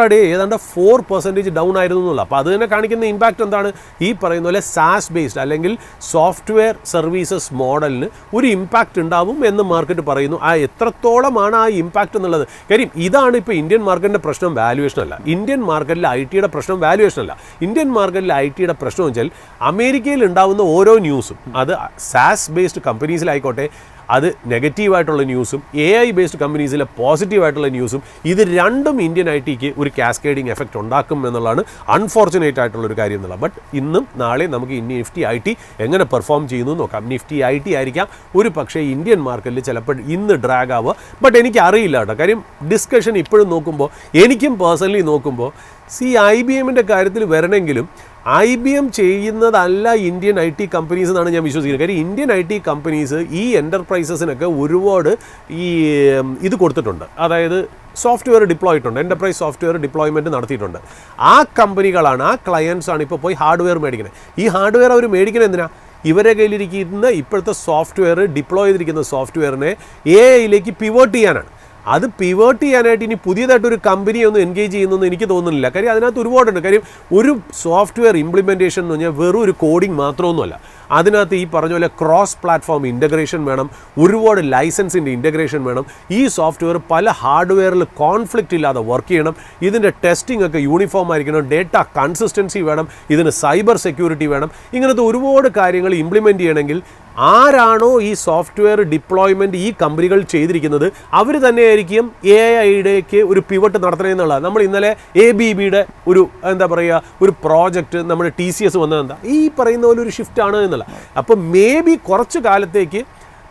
ഡേ ഏതാണ്ട് 4% ഡൗൺ ആയിരുന്നു എന്നുള്ള. അപ്പോൾ അത് തന്നെ കാണിക്കുന്ന ഇമ്പാക്റ്റ് എന്താണ്? ഈ പറയുന്ന പോലെ സാസ് ബേസ്ഡ് അല്ലെങ്കിൽ സോഫ്റ്റ്വെയർ സർവീസസ് മോഡലിന് ഒരു ഇമ്പാക്റ്റ് ഉണ്ടാവും എന്ന് മാർക്കറ്റ് പറയുന്നു. ആ എത്രത്തോളമാണ് ആ ഇമ്പാക്റ്റ് എന്നുള്ളത്. കാര്യം ഇതാണ് ഇപ്പോൾ ഇന്ത്യൻ മാർക്കറ്റിൻ്റെ പ്രശ്നം, വാല്യുവേഷൻ അല്ല. ഇന്ത്യൻ മാർക്കറ്റിലെ IT-യുടെ പ്രശ്നം വാല്യുവേഷൻ അല്ല. ഇന്ത്യൻ മാർക്കറ്റിലെ IT-യുടെ പ്രശ്നം വെച്ചാൽ അമേരിക്കയിൽ ഉണ്ടാകുന്ന ഓരോ ന്യൂസും, അത് സാസ് ബേസ്ഡ് കമ്പനീസിലായിക്കോട്ടെ അത് നെഗറ്റീവായിട്ടുള്ള ന്യൂസും AI ബേസ്ഡ് കമ്പനീസിലെ പോസിറ്റീവായിട്ടുള്ള ന്യൂസും ഇത് രണ്ടും ഇന്ത്യൻ IT-ക്ക് ഒരു കാസ്കേഡിങ് എഫക്റ്റ് ഉണ്ടാക്കും എന്നുള്ളതാണ് അൺഫോർച്ചുനേറ്റ് ആയിട്ടുള്ളൊരു കാര്യം എന്നുള്ളത്. ബട്ട് ഇന്നും നാളെ നമുക്ക് നിഫ്റ്റി IT എങ്ങനെ പെർഫോം ചെയ്യുന്നു നോക്കാം. നിഫ്റ്റി IT ആയിരിക്കാം ഒരു പക്ഷേ ഇന്ത്യൻ മാർക്കറ്റിൽ ചിലപ്പോൾ ഇന്ന് ഡ്രാഗ് ആവുക. ബട്ട് എനിക്ക് അറിയില്ല കേട്ടോ, കാര്യം ഡിസ്കഷൻ ഇപ്പോഴും നോക്കുമ്പോൾ എനിക്കും പേഴ്സണലി നോക്കുമ്പോൾ IBM-ൻ്റെ കാര്യത്തിൽ വരണമെങ്കിലും IBM ചെയ്യുന്നതല്ല ഇന്ത്യൻ IT കമ്പനീസ് എന്നാണ് ഞാൻ വിശ്വസിക്കുന്നത്. കാര്യം ഇന്ത്യൻ IT കമ്പനീസ് ഈ എൻ്റർപ്രൈസസിനൊക്കെ ഒരുപാട് ഇത് കൊടുത്തിട്ടുണ്ട്, അതായത് സോഫ്റ്റ്വെയർ ഡിപ്ലോയ് ചെയ്തിട്ടുണ്ട്, എൻ്റർപ്രൈസ് സോഫ്റ്റ്വെയർ ഡിപ്ലോയ്മെൻറ്റ് നടത്തിയിട്ടുണ്ട്. ആ കമ്പനികളാണ്, ആ ക്ലയൻസാണ് ഇപ്പോൾ പോയി ഹാർഡ്വെയർ മേടിക്കുന്നത്. ഈ ഹാർഡ്വെയർ അവർ മേടിക്കുന്നത് എന്തിനാ? ഇവരെ കയ്യിലിരിക്കുന്ന ഇപ്പോഴത്തെ സോഫ്റ്റ്വെയർ ഡിപ്ലോയ് ചെയ്തിരിക്കുന്ന സോഫ്റ്റ്വെയറിനെ AI-യിലേക്ക് പിവേർട്ട് ചെയ്യാനാണ്. അത് പിവേർട്ട് ചെയ്യാനായിട്ട് ഇനി പുതിയതായിട്ടൊരു കമ്പനിയൊന്നും എൻഗേജ് ചെയ്യുന്നതെന്ന് എനിക്ക് തോന്നുന്നില്ല. കാര്യം അതിനകത്ത് ഒരുപാടുണ്ട്. കാര്യം ഒരു സോഫ്റ്റ്വെയർ ഇംപ്ലിമെൻറ്റേഷൻ എന്ന് പറഞ്ഞാൽ വെറും ഒരു കോഡിംഗ് മാത്രമൊന്നുമല്ല. അതിനകത്ത് ഈ പറഞ്ഞ പോലെ ക്രോസ് പ്ലാറ്റ്ഫോം ഇൻ്റഗ്രേഷൻ വേണം, ഒരുപാട് ലൈസൻസിൻ്റെ ഇൻ്റഗ്രേഷൻ വേണം. ഈ സോഫ്റ്റ്വെയർ പല ഹാർഡ്വെയറിൽ കോൺഫ്ലിക്റ്റ് ഇല്ലാതെ വർക്ക് ചെയ്യണം. ഇതിൻ്റെ ടെസ്റ്റിംഗ് ഒക്കെ യൂണിഫോം ആയിരിക്കണം, ഡേറ്റ കൺസിസ്റ്റൻസി വേണം, ഇതിന് സൈബർ സെക്യൂരിറ്റി വേണം. ഇങ്ങനത്തെ ഒരുപാട് കാര്യങ്ങൾ ഇംപ്ലിമെൻറ്റ് ചെയ്യണമെങ്കിൽ ആരാണോ ഈ സോഫ്റ്റ്വെയർ ഡിപ്ലോയ്മെൻറ്റ് ഈ കമ്പനികൾ ചെയ്തിരിക്കുന്നത് അവർ തന്നെയായിരിക്കും AI-യിലേക്ക് ഒരു പിവട്ട് നടത്തണമെന്നുള്ളത്. നമ്മൾ ഇന്നലെ ABBയുടെ ഒരു എന്താ പറയുക ഒരു പ്രോജക്റ്റ് നമ്മുടെ TCS വന്നത് എന്താ ഈ പറയുന്ന പോലെ ഒരു ഷിഫ്റ്റാണ് എന്നുള്ള. അപ്പോൾ മേ ബി കുറച്ച് കാലത്തേക്ക്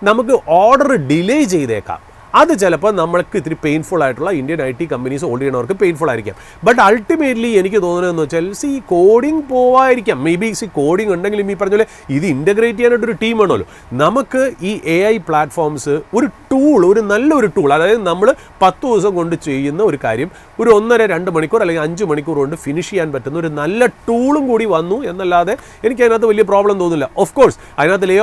നമുക്ക് ഓർഡർ ഡിലേ ചെയ്തേക്കാം. അത് ചിലപ്പോൾ നമ്മൾക്ക് ഇത്തിരി പെയിൻഫുൾ ആയിട്ടുള്ള ഇന്ത്യൻ IT കമ്പനീസ് ഹോൾഡ് ചെയ്യുന്നവർക്ക് പെയിൻഫുൾ ആയിരിക്കാം. ബട്ട് അൾട്ടിമേറ്റ്ലി എനിക്ക് തോന്നുന്നതെന്ന് വെച്ചാൽ കോഡിംഗ് പോവായിരിക്കാം. മേ ബി കോഡിംഗ് ഉണ്ടെങ്കിലും ഈ പറഞ്ഞ പോലെ ഇത് ഇൻ്റഗ്രേറ്റ് ചെയ്യാനായിട്ടൊരു ടീം വേണമല്ലോ. നമുക്ക് ഈ AI പ്ലാറ്റ്ഫോംസ് ഒരു ടൂൾ, ഒരു നല്ലൊരു ടൂൾ, അതായത് നമ്മൾ 10 ദിവസം കൊണ്ട് ചെയ്യുന്ന ഒരു കാര്യം ഒരു 1.5-2 മണിക്കൂർ അല്ലെങ്കിൽ 5 മണിക്കൂർ കൊണ്ട് ഫിനിഷ് ചെയ്യാൻ പറ്റുന്ന ഒരു നല്ല ടൂളും കൂടി വന്നു എന്നല്ലാതെ എനിക്ക് അതിനകത്ത് വലിയ പ്രോബ്ലം തോന്നുന്നില്ല. ഓഫ് കോഴ്സ് അതിനകത്ത് ലേ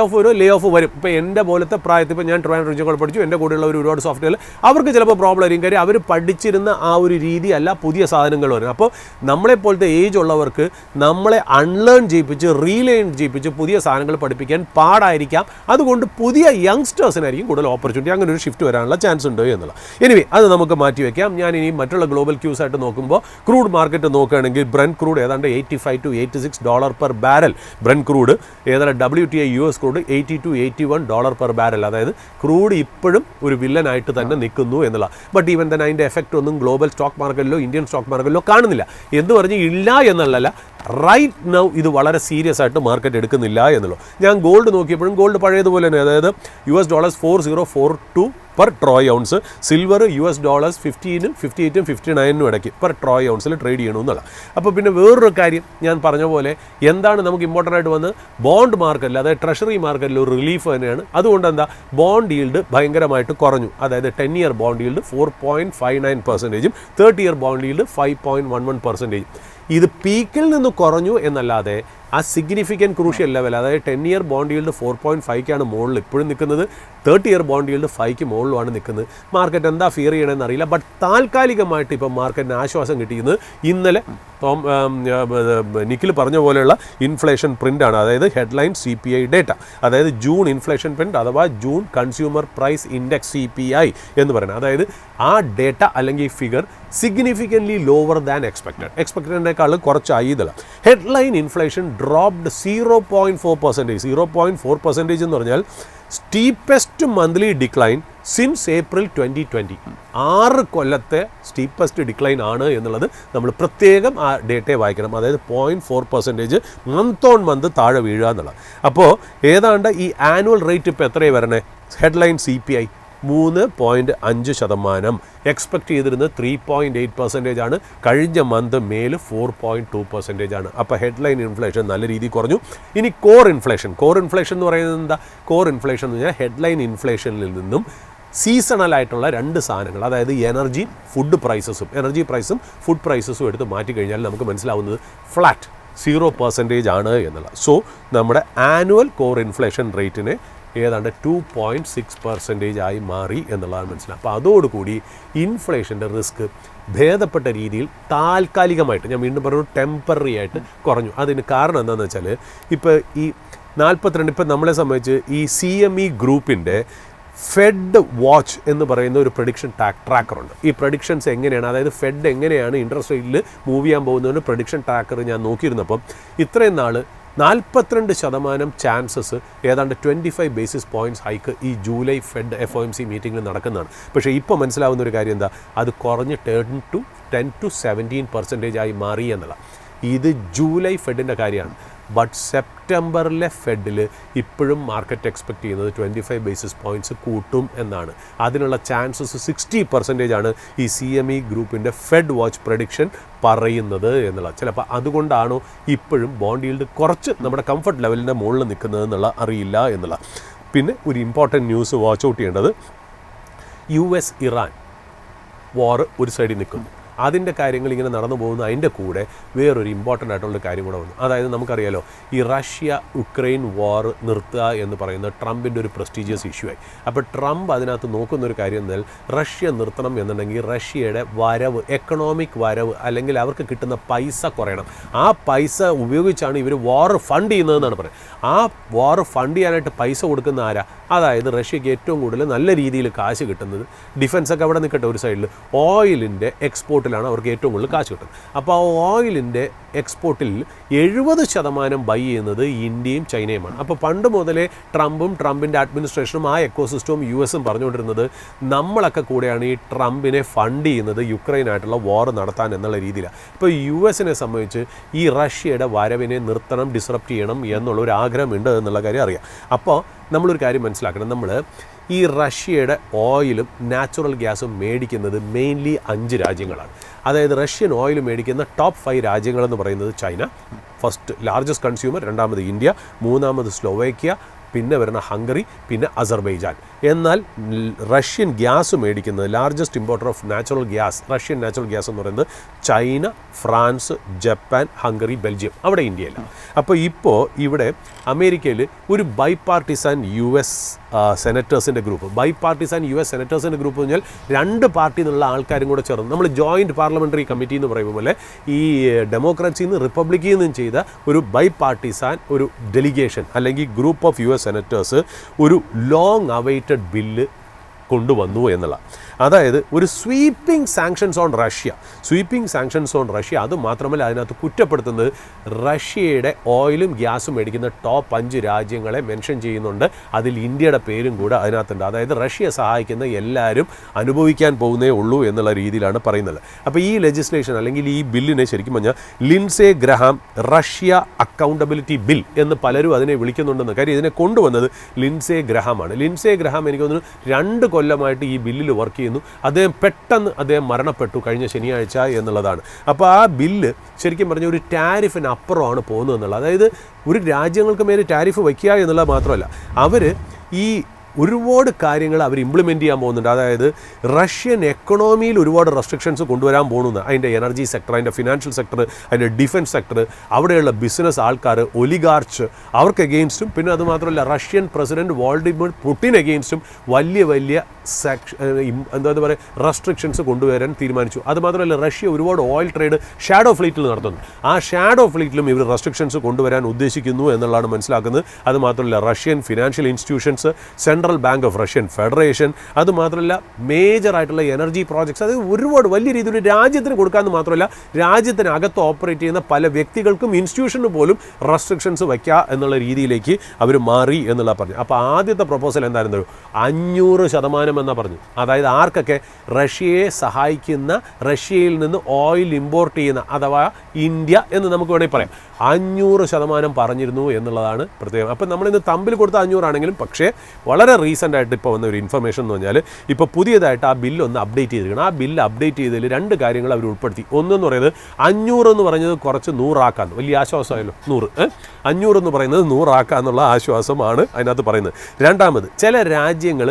ഓഫ് വരും. ഇപ്പോൾ എൻ്റെ പോലത്തെ പ്രായത്തിൽ ഇപ്പോൾ ഞാൻ ട്രിവാൻഡ്രം റീജിയൻ പഠിച്ചു, എൻ്റെ കൂടെയുള്ള ഒരുപാട് സോഫ്റ്റ്വെയർ അവർക്ക് ചിലപ്പോൾ പ്രോബ്ലം ആയിരിക്കും. കാര്യം അവർ പഠിച്ചിരുന്ന ആ ഒരു രീതി അല്ല പുതിയ സാധനങ്ങൾ വരും. അപ്പോൾ നമ്മളെപ്പോലത്തെ ഏജ് ഉള്ളവർക്ക് നമ്മളെ അൺലേൺ ചെയ്യിപ്പിച്ച് റീലേൺ ചെയ്യിപ്പിച്ച് പുതിയ സാധനങ്ങൾ പഠിപ്പിക്കാൻ പാടായിരിക്കാം. അതുകൊണ്ട് പുതിയ യങ്സ്റ്റേഴ്സിനായിരിക്കും കൂടുതൽ ഓപ്പർച്യൂണിറ്റി, അങ്ങനെ ഒരു ഷിഫ്റ്റ് വരാനുള്ള ചാൻസ് ഉണ്ട് എന്നുള്ള. എനിവേ അത് നമുക്ക് മാറ്റി വയ്ക്കാം. ഞാൻ ഇനി മറ്റുള്ള ഗ്ലോബൽ ക്യൂസ് ആയിട്ട് നോക്കുമ്പോൾ ക്രൂഡ് മാർക്കറ്റ് നോക്കുകയാണെങ്കിൽ ബ്രന്റ് ക്രൂഡ് ഏതാണ്ട് $85 to $86 per barrel. Brent crude ഏതാണ്ട് WTI US crude $80 to $81 per barrel. അതായത് ക്രൂഡ് ഇപ്പോഴും ഒരു വില്ലനായിട്ട് തന്നെ നിൽക്കുന്നു എന്നുള്ള. ബട്ട് ഈവൻ തന്നെ അതിൻ്റെ എഫക്റ്റ് ഒന്നും ഗ്ലോബൽ സ്റ്റോക്ക് മാർക്കറ്റിലോ ഇന്ത്യൻ സ്റ്റോക്ക് മാർക്കറ്റിലോ കാണുന്നില്ല. എന്ന് പറഞ്ഞ് ഇല്ല എന്നുള്ളതല്ല, റൈറ്റ് നൗ ഇത് വളരെ സീരിയസ് ആയിട്ട് മാർക്കറ്റ് എടുക്കുന്നില്ല എന്നുള്ളൂ. ഞാൻ ഗോൾഡ് നോക്കിയപ്പോഴും ഗോൾഡ് പഴയതുപോലെ തന്നെ, അതായത് $4042 പെർ ട്രോയ് ഔൺസ്. സിൽവർ $15, 58, 59 ഇടയ്ക്ക് പെർ ട്രോയ് ഔൺസിൽ ട്രേഡ് ചെയ്യണമെന്നുള്ള. അപ്പോൾ പിന്നെ വേറൊരു കാര്യം ഞാൻ പറഞ്ഞ പോലെ എന്താണ് നമുക്ക് ഇമ്പോർട്ടൻ്റ് ആയിട്ട് വന്ന് ബോണ്ട് മാർക്കറ്റിൽ, അതായത് ട്രഷറി മാർക്കറ്റിൽ ഒരു റിലീഫ് തന്നെയാണ്. അതുകൊണ്ട് എന്താ ബോണ്ട് ഈൽഡ് ഭയങ്കരമായിട്ട് കുറഞ്ഞു. അതായത് 10-year bond yield 4.59%, 30-year bond yield 5.11%. ഇത് പീക്കിൽ നിന്ന് കുറഞ്ഞു എന്നല്ലാതെ ആ സിഗ്നിഫിക്കൻറ്റ് ക്രൂഷ്യൽ ലെവൽ, അതായത് 10-year ബോണ്ട് ഈൽഡ് 4.5-ക്കാണ് മുകളിൽ ഇപ്പോഴും നിൽക്കുന്നത്, 30-year ബോണ്ട് ഈൽഡ് 5-ക്ക് മുകളിലുമാണ് നിൽക്കുന്നത്. മാർക്കറ്റ് എന്താ ഫിയർ ചെയ്യണമെന്ന് അറിയില്ല. ബട്ട് താൽക്കാലികമായിട്ട് ഇപ്പോൾ മാർക്കറ്റിന് ആശ്വാസം കിട്ടിയത് ഇന്നലെ നിഖിൽ പറഞ്ഞ പോലെയുള്ള ഇൻഫ്ലേഷൻ പ്രിൻ്റാണ്, അതായത് ഹെഡ്ലൈൻ CPI ഡേറ്റ, അതായത് ജൂൺ ഇൻഫ്ലേഷൻ പ്രിൻ്റ് അഥവാ June consumer price index CPI എന്ന് പറയുന്നത്. അതായത് ആ ഡേറ്റ അല്ലെങ്കിൽ ഫിഗർ സിഗ്നിഫിക്കൻ്റ്ലി ലോവർ ദാൻ എക്സ്പെക്റ്റഡിനേക്കാൾ കുറച്ചായി ഇതല്ല. Headline inflation dropped 0.4%. 0.4% എന്ന് പറഞ്ഞാൽ steepest monthly decline since April 2020. 6 കൊല്ലത്തെ സ്റ്റീപ്പസ്റ്റ് ഡിക്ലൈൻ ആണ് എന്നുള്ളത് നമ്മൾ പ്രത്യേകം ആ ഡേറ്റയെ വായിക്കണം. അതായത് 0.4% മന്ത് ഓൺ മന്ത് താഴെ വീഴുക എന്നുള്ളത്. അപ്പോൾ ഏതാണ്ട് ഈ ആനുവൽ റേറ്റ് ഇപ്പോൾ എത്രയാണ് വരണേ? Headline CPI 3.5%. എക്സ്പെക്ട് ചെയ്തിരുന്നത് 3.8% ആണ്. കഴിഞ്ഞ മന്ത് മേൽ 4.2% ആണ്. അപ്പോൾ ഹെഡ്ലൈൻ ഇൻഫ്ലേഷൻ നല്ല രീതിയിൽ കുറഞ്ഞു. ഇനി കോർ ഇൻഫ്ലേഷൻ എന്ന് പറയുന്നത് എന്താ? കോർ ഇൻഫ്ലേഷൻ എന്ന് പറഞ്ഞാൽ ഹെഡ്ലൈൻ ഇൻഫ്ലേഷനിൽ നിന്നും സീസണലായിട്ടുള്ള 2 സാധനങ്ങൾ, അതായത് എനർജി പ്രൈസും ഫുഡ് പ്രൈസസും എടുത്ത് മാറ്റിക്കഴിഞ്ഞാൽ നമുക്ക് മനസ്സിലാവുന്നത് ഫ്ലാറ്റ് 0% ആണ് എന്നുള്ളത്. സോ നമ്മുടെ ആനുവൽ കോർ ഇൻഫ്ലേഷൻ റേറ്റിനെ ഏതാണ്ട് 2.6% ആയി മാറി എന്നുള്ളതാണ് മനസ്സിലാക്കുക. അപ്പോൾ അതോടുകൂടി ഇൻഫ്ലേഷൻ്റെ റിസ്ക് ഭേദപ്പെട്ട രീതിയിൽ താൽക്കാലികമായിട്ട്, ഞാൻ വീണ്ടും പറഞ്ഞു ടെമ്പററി ആയിട്ട് കുറഞ്ഞു. അതിന് കാരണം എന്താണെന്ന് വെച്ചാൽ ഇപ്പോൾ ഈ 42 ഇപ്പം നമ്മളെ സംബന്ധിച്ച് ഈ CME ഗ്രൂപ്പിൻ്റെ ഫെഡ് വാച്ച് എന്ന് പറയുന്ന ഒരു പ്രഡിക്ഷൻ ട്രാക്കറുണ്ട്. ഈ പ്രഡിക്ഷൻസ് എങ്ങനെയാണ്, അതായത് ഫെഡ് എങ്ങനെയാണ് ഇൻട്രസ്റ്റ് റേറ്റിൽ മൂവ് ചെയ്യാൻ പോകുന്നതിന് പ്രഡിക്ഷൻ ട്രാക്കർ ഞാൻ നോക്കിയിരുന്നപ്പം ഇത്രയും നാൾ 42% ചാൻസസ് ഏതാണ്ട് 25 ബേസിസ് പോയിൻറ്റ്സ് ഹൈക്ക് ഈ ജൂലൈ ഫെഡ് FOMC മീറ്റിങ്ങിൽ നടക്കുന്നതാണ്. പക്ഷേ ഇപ്പോൾ മനസ്സിലാവുന്ന ഒരു കാര്യം എന്താ, അത് കുറഞ്ഞ് 10 to 17% ആയി മാറി എന്നുള്ള. ഇത് ജൂലൈ ഫെഡിൻ്റെ കാര്യമാണ്. ബട്ട് സെപ്റ്റംബറിലെ ഫെഡിൽ ഇപ്പോഴും മാർക്കറ്റ് എക്സ്പെക്റ്റ് ചെയ്യുന്നത് 25 ബേസിസ് പോയിൻറ്റ്സ് കൂട്ടും എന്നാണ്. അതിനുള്ള ചാൻസസ് 60% ആണ് ഈ CME ഗ്രൂപ്പിൻ്റെ ഫെഡ് വാച്ച് പ്രഡിക്ഷൻ പറയുന്നത് എന്നുള്ളത്. ചിലപ്പോൾ അതുകൊണ്ടാണോ ഇപ്പോഴും ബോണ്ട് ഈൽഡ് കുറച്ച് നമ്മുടെ കംഫർട്ട് ലെവലിൻ്റെ മുകളിൽ നിൽക്കുന്നത് എന്നുള്ള അറിയില്ല എന്നുള്ള. പിന്നെ ഒരു ഇമ്പോർട്ടൻറ്റ് ന്യൂസ് വാച്ച് ഔട്ട് ചെയ്യേണ്ടത്, US ഇറാൻ വാർ ഒരു സൈഡിൽ നിൽക്കുന്നു. അതിൻ്റെ കാര്യങ്ങൾ ഇങ്ങനെ നടന്നു പോകുന്ന അതിൻ്റെ കൂടെ വേറൊരു ഇമ്പോർട്ടൻ്റ് ആയിട്ടുള്ളൊരു കാര്യം കൂടെ വന്നു. അതായത് നമുക്കറിയാലോ, ഈ റഷ്യ യുക്രൈൻ വാർ നിർത്തുക എന്ന് പറയുന്നത് ട്രംപിൻ്റെ ഒരു പ്രസ്റ്റീജിയസ് ഇഷ്യൂ ആയി. അപ്പോൾ ട്രംപ് അതിനകത്ത് നോക്കുന്നൊരു കാര്യം എന്നാൽ റഷ്യ നിർത്തണം എന്നുണ്ടെങ്കിൽ റഷ്യയുടെ വരവ്, എക്കണോമിക് വരവ്, അല്ലെങ്കിൽ അവർക്ക് കിട്ടുന്ന പൈസ കുറയണം. ആ പൈസ ഉപയോഗിച്ചാണ് ഇവർ വാർ ഫണ്ട് ചെയ്യുന്നതെന്നാണ് പറയുന്നത്. ആ വാർ ഫണ്ട് ചെയ്യാനായിട്ട് പൈസ കൊടുക്കുന്ന ആരാ? അതായത് റഷ്യക്ക് ഏറ്റവും കൂടുതൽ നല്ല രീതിയിൽ കാശ് കിട്ടുന്നത്, ഡിഫൻസൊക്കെ അവിടെ നിൽക്കട്ടെ ഒരു സൈഡിൽ, ഓയിലിൻ്റെ എക്സ്പോർട്ടിലാണ് അവർക്ക് ഏറ്റവും കൂടുതൽ കാശ് കിട്ടുന്നത്. അപ്പോൾ ആ ഓയിലിൻ്റെ എക്സ്പോർട്ടിൽ 70% ബൈ ചെയ്യുന്നത് ഇന്ത്യയും ചൈനയുമാണ്. അപ്പോൾ പണ്ട് മുതലേ ട്രംപിൻ്റെ അഡ്മിനിസ്ട്രേഷനും ആ എക്കോസിസ്റ്റവും US പറഞ്ഞുകൊണ്ടിരുന്നത് നമ്മളൊക്കെ കൂടെയാണ് ഈ ട്രംപിനെ ഫണ്ട് ചെയ്യുന്നത് യുക്രൈനായിട്ടുള്ള വാർ നടത്താൻ എന്നുള്ള രീതിയിലാണ്. ഇപ്പോൾ US സംബന്ധിച്ച് ഈ റഷ്യയുടെ വരവിനെ നിർത്തണം, ഡിസ്റപ്റ്റ് ചെയ്യണം എന്നുള്ളൊരു ആഗ്രഹമുണ്ട് എന്നുള്ള കാര്യം അറിയാം. അപ്പോൾ നമ്മളൊരു കാര്യം മനസ്സിലാക്കണം, നമ്മൾ ഈ റഷ്യയുടെ ഓയിലും നാച്ചുറൽ ഗ്യാസും മേടിക്കുന്നത് മെയിൻലി 5 രാജ്യങ്ങളാണ്. അതായത് റഷ്യൻ ഓയിൽ മേടിക്കുന്ന ടോപ്പ് 5 രാജ്യങ്ങളെന്ന് പറയുന്നത് ചൈന, ഫസ്റ്റ് ലാർജസ്റ്റ് കൺസ്യൂമർ, രണ്ടാമത് ഇന്ത്യ, മൂന്നാമത് സ്ലോവേക്കിയ, പിന്നെ വരുന്ന ഹംഗറി, പിന്നെ അസർബൈജാൻ. എന്നാൽ റഷ്യൻ ഗ്യാസ് മേടിക്കുന്നത്, largest importer of natural gas, Russian natural gas എന്ന് പറയുന്നത് China, France, Japan, Hungary, Belgium, അവിടെ ഇന്ത്യയില്ല. അപ്പോൾ ഇപ്പോൾ ഇവിടെ അമേരിക്കയിൽ ഒരു ബൈപാർട്ടിസാൻ US സെനറ്റേഴ്സിൻ്റെ ഗ്രൂപ്പ്, ബൈപാർട്ടിസാൻ US സെനറ്റേഴ്സിൻ്റെ ഗ്രൂപ്പ് എന്ന് പറഞ്ഞാൽ 2 പാർട്ടിയിൽ നിന്നുള്ള ആൾക്കാരും കൂടെ ചേർന്ന്, നമ്മൾ ജോയിൻറ്റ് പാർലമെൻ്ററി കമ്മിറ്റി എന്ന് പറയുമ്പോൾ പോലെ ഈ ഡെമോക്രാറ്റ്സിൽ നിന്ന് റിപ്പബ്ലിക്കിൽ നിന്നും ചെയ്ത ഒരു ബൈപാർട്ടിസാൻ ഒരു ഡെലിഗേഷൻ അല്ലെങ്കിൽ ഗ്രൂപ്പ് ഓഫ് US സെനറ്റേഴ്സ് ഒരു ലോങ് അവൈറ്റഡ് ബില്ല് കൊണ്ടുവന്നു എന്നുള്ള. അതായത് ഒരു സ്വീപ്പിംഗ് സാങ്ഷൻസ് ഓൺ റഷ്യ. അതുമാത്രമല്ല, അതിനകത്ത് കുറ്റപ്പെടുത്തുന്നത് റഷ്യയുടെ ഓയിലും ഗ്യാസും മേടിക്കുന്ന ടോപ്പ് 5 രാജ്യങ്ങളെ മെൻഷൻ ചെയ്യുന്നുണ്ട്. അതിൽ ഇന്ത്യയുടെ പേരും കൂടെ അതിനകത്തുണ്ട്. അതായത് റഷ്യയെ സഹായിക്കുന്ന എല്ലാവരും അനുഭവിക്കാൻ പോകുന്നേ ഉള്ളൂ എന്നുള്ള രീതിയിലാണ് പറയുന്നത്. അപ്പോൾ ഈ ലെജിസ്ലേഷൻ അല്ലെങ്കിൽ ഈ ബില്ലിനെ ശരിക്കും പറഞ്ഞാൽ Lindsay Graham Russia accountability bill എന്ന് പലരും അതിനെ വിളിക്കുന്നുണ്ടെന്ന്. കാര്യം ഇതിനെ കൊണ്ടുവന്നത് ലിൻസേ ഗ്രഹാമാണ്. ലിൻസേ ഗ്രഹാം എനിക്ക് തോന്നുന്നു 2 കൊല്ലമായിട്ട് ഈ ബില്ലിൽ വർക്ക് ചെയ്യുന്നു. അദ്ദേഹം മരണപ്പെട്ടു കഴിഞ്ഞ ശനിയാഴ്ച എന്നുള്ളതാണ്. അപ്പോൾ ആ ബില്ല് ശരിക്കും പറഞ്ഞാൽ ഒരു ടാരിഫിന് അപ്പുറമാണ് പോകുന്നത് എന്നുള്ളത്. അതായത് ഒരു രാജ്യങ്ങൾക്ക് മേലെ ടാരിഫ് വയ്ക്കുക എന്നുള്ളത് മാത്രമല്ല, അവർ ഈ ഒരുപാട് കാര്യങ്ങൾ അവർ ഇംപ്ലിമെൻറ്റ് ചെയ്യാൻ പോകുന്നുണ്ട്. അതായത് റഷ്യൻ എക്കണോമിയിൽ ഒരുപാട് റെസ്ട്രിക്ഷൻസ് കൊണ്ടുവരാൻ പോകുന്നു. അതിൻ്റെ എനർജി സെക്ടർ, അതിൻ്റെ ഫിനാൻഷ്യൽ സെക്ടർ, അതിൻ്റെ ഡിഫൻസ് സെക്ടർ, അവിടെയുള്ള ബിസിനസ് ആൾക്കാർ, ഒലിഗാർച്ച്, അവർക്ക് എഗെയിൻസ്റ്റും, പിന്നെ അതുമാത്രമല്ല റഷ്യൻ പ്രസിഡൻറ്റ് വ്ളാഡിമിർ പുടിൻ എഗെയിൻസ്റ്റും വലിയ എന്താ പറയുക റെസ്ട്രിക്ഷൻസ് കൊണ്ടുവരാൻ തീരുമാനിച്ചു. അതുമാത്രമല്ല റഷ്യ ഒരുപാട് ഓയിൽ ട്രേഡ് ഷാഡോ ഫ്ലീറ്റിൽ നടത്തുന്നു. ആ ഷാഡോ ഫ്ലീറ്റിലും ഇവർ റെസ്ട്രിക്ഷൻസ് കൊണ്ടുവരാൻ ഉദ്ദേശിക്കുന്നു എന്നുള്ളതാണ് മനസ്സിലാക്കുന്നത്. അതുമാത്രമല്ല Russian financial institutions, central bank of Russian federation, അതുമാത്രമല്ല മേജറായിട്ടുള്ള എനർജി പ്രോജക്ട്സ്, അത് ഒരുപാട് വലിയ രീതിയിൽ രാജ്യത്തിന് കൊടുക്കാമെന്ന് മാത്രമല്ല രാജ്യത്തിനകത്ത് ഓപ്പറേറ്റ് ചെയ്യുന്ന പല വ്യക്തികൾക്കും ഇൻസ്റ്റിറ്റ്യൂഷന് പോലും റെസ്ട്രിക്ഷൻസ് വയ്ക്കുക എന്നുള്ള രീതിയിലേക്ക് അവർ മാറി എന്നുള്ള പറഞ്ഞു. അപ്പോൾ ആദ്യത്തെ പ്രപ്പോസൽ എന്തായിരുന്നു? 500% എന്നാണ് പറഞ്ഞു. അതായത് ആർക്കൊക്കെ? റഷ്യയെ സഹായിക്കുന്ന, റഷ്യയിൽ നിന്ന് ഓയിൽ ഇമ്പോർട്ട് ചെയ്യുന്ന, അഥവാ ഇന്ത്യ എന്ന് നമുക്ക് വേണമെങ്കിൽ പറയാം, 500% പറഞ്ഞിരുന്നു എന്നുള്ളതാണ് പ്രത്യേകം. അപ്പം നമ്മളിന്ന് തമ്പിൽ കൊടുത്ത 500 ആണെങ്കിലും, പക്ഷേ വളരെ റീസെൻ്റ് ആയിട്ട് ഇപ്പോൾ വന്ന ഒരു ഇൻഫർമേഷൻ എന്ന് പറഞ്ഞാൽ ഇപ്പോൾ പുതിയതായിട്ട് ആ ബില്ലൊന്ന് അപ്ഡേറ്റ് ചെയ്തിരിക്കണം. ആ ബില്ല് അപ്ഡേറ്റ് ചെയ്തതിൽ 2 കാര്യങ്ങൾ അവർ ഉൾപ്പെടുത്തി. ഒന്നെന്ന് പറയുന്നത് 500 എന്ന് പറഞ്ഞത് കുറച്ച് 100 ആക്കാമെന്ന്, വലിയ ആശ്വാസമായല്ലോ. 500 എന്ന് പറയുന്നത് 100 ആക്കാമെന്നുള്ള ആശ്വാസമാണ് അതിനകത്ത് പറയുന്നത്. രണ്ടാമത്, ചില രാജ്യങ്ങൾ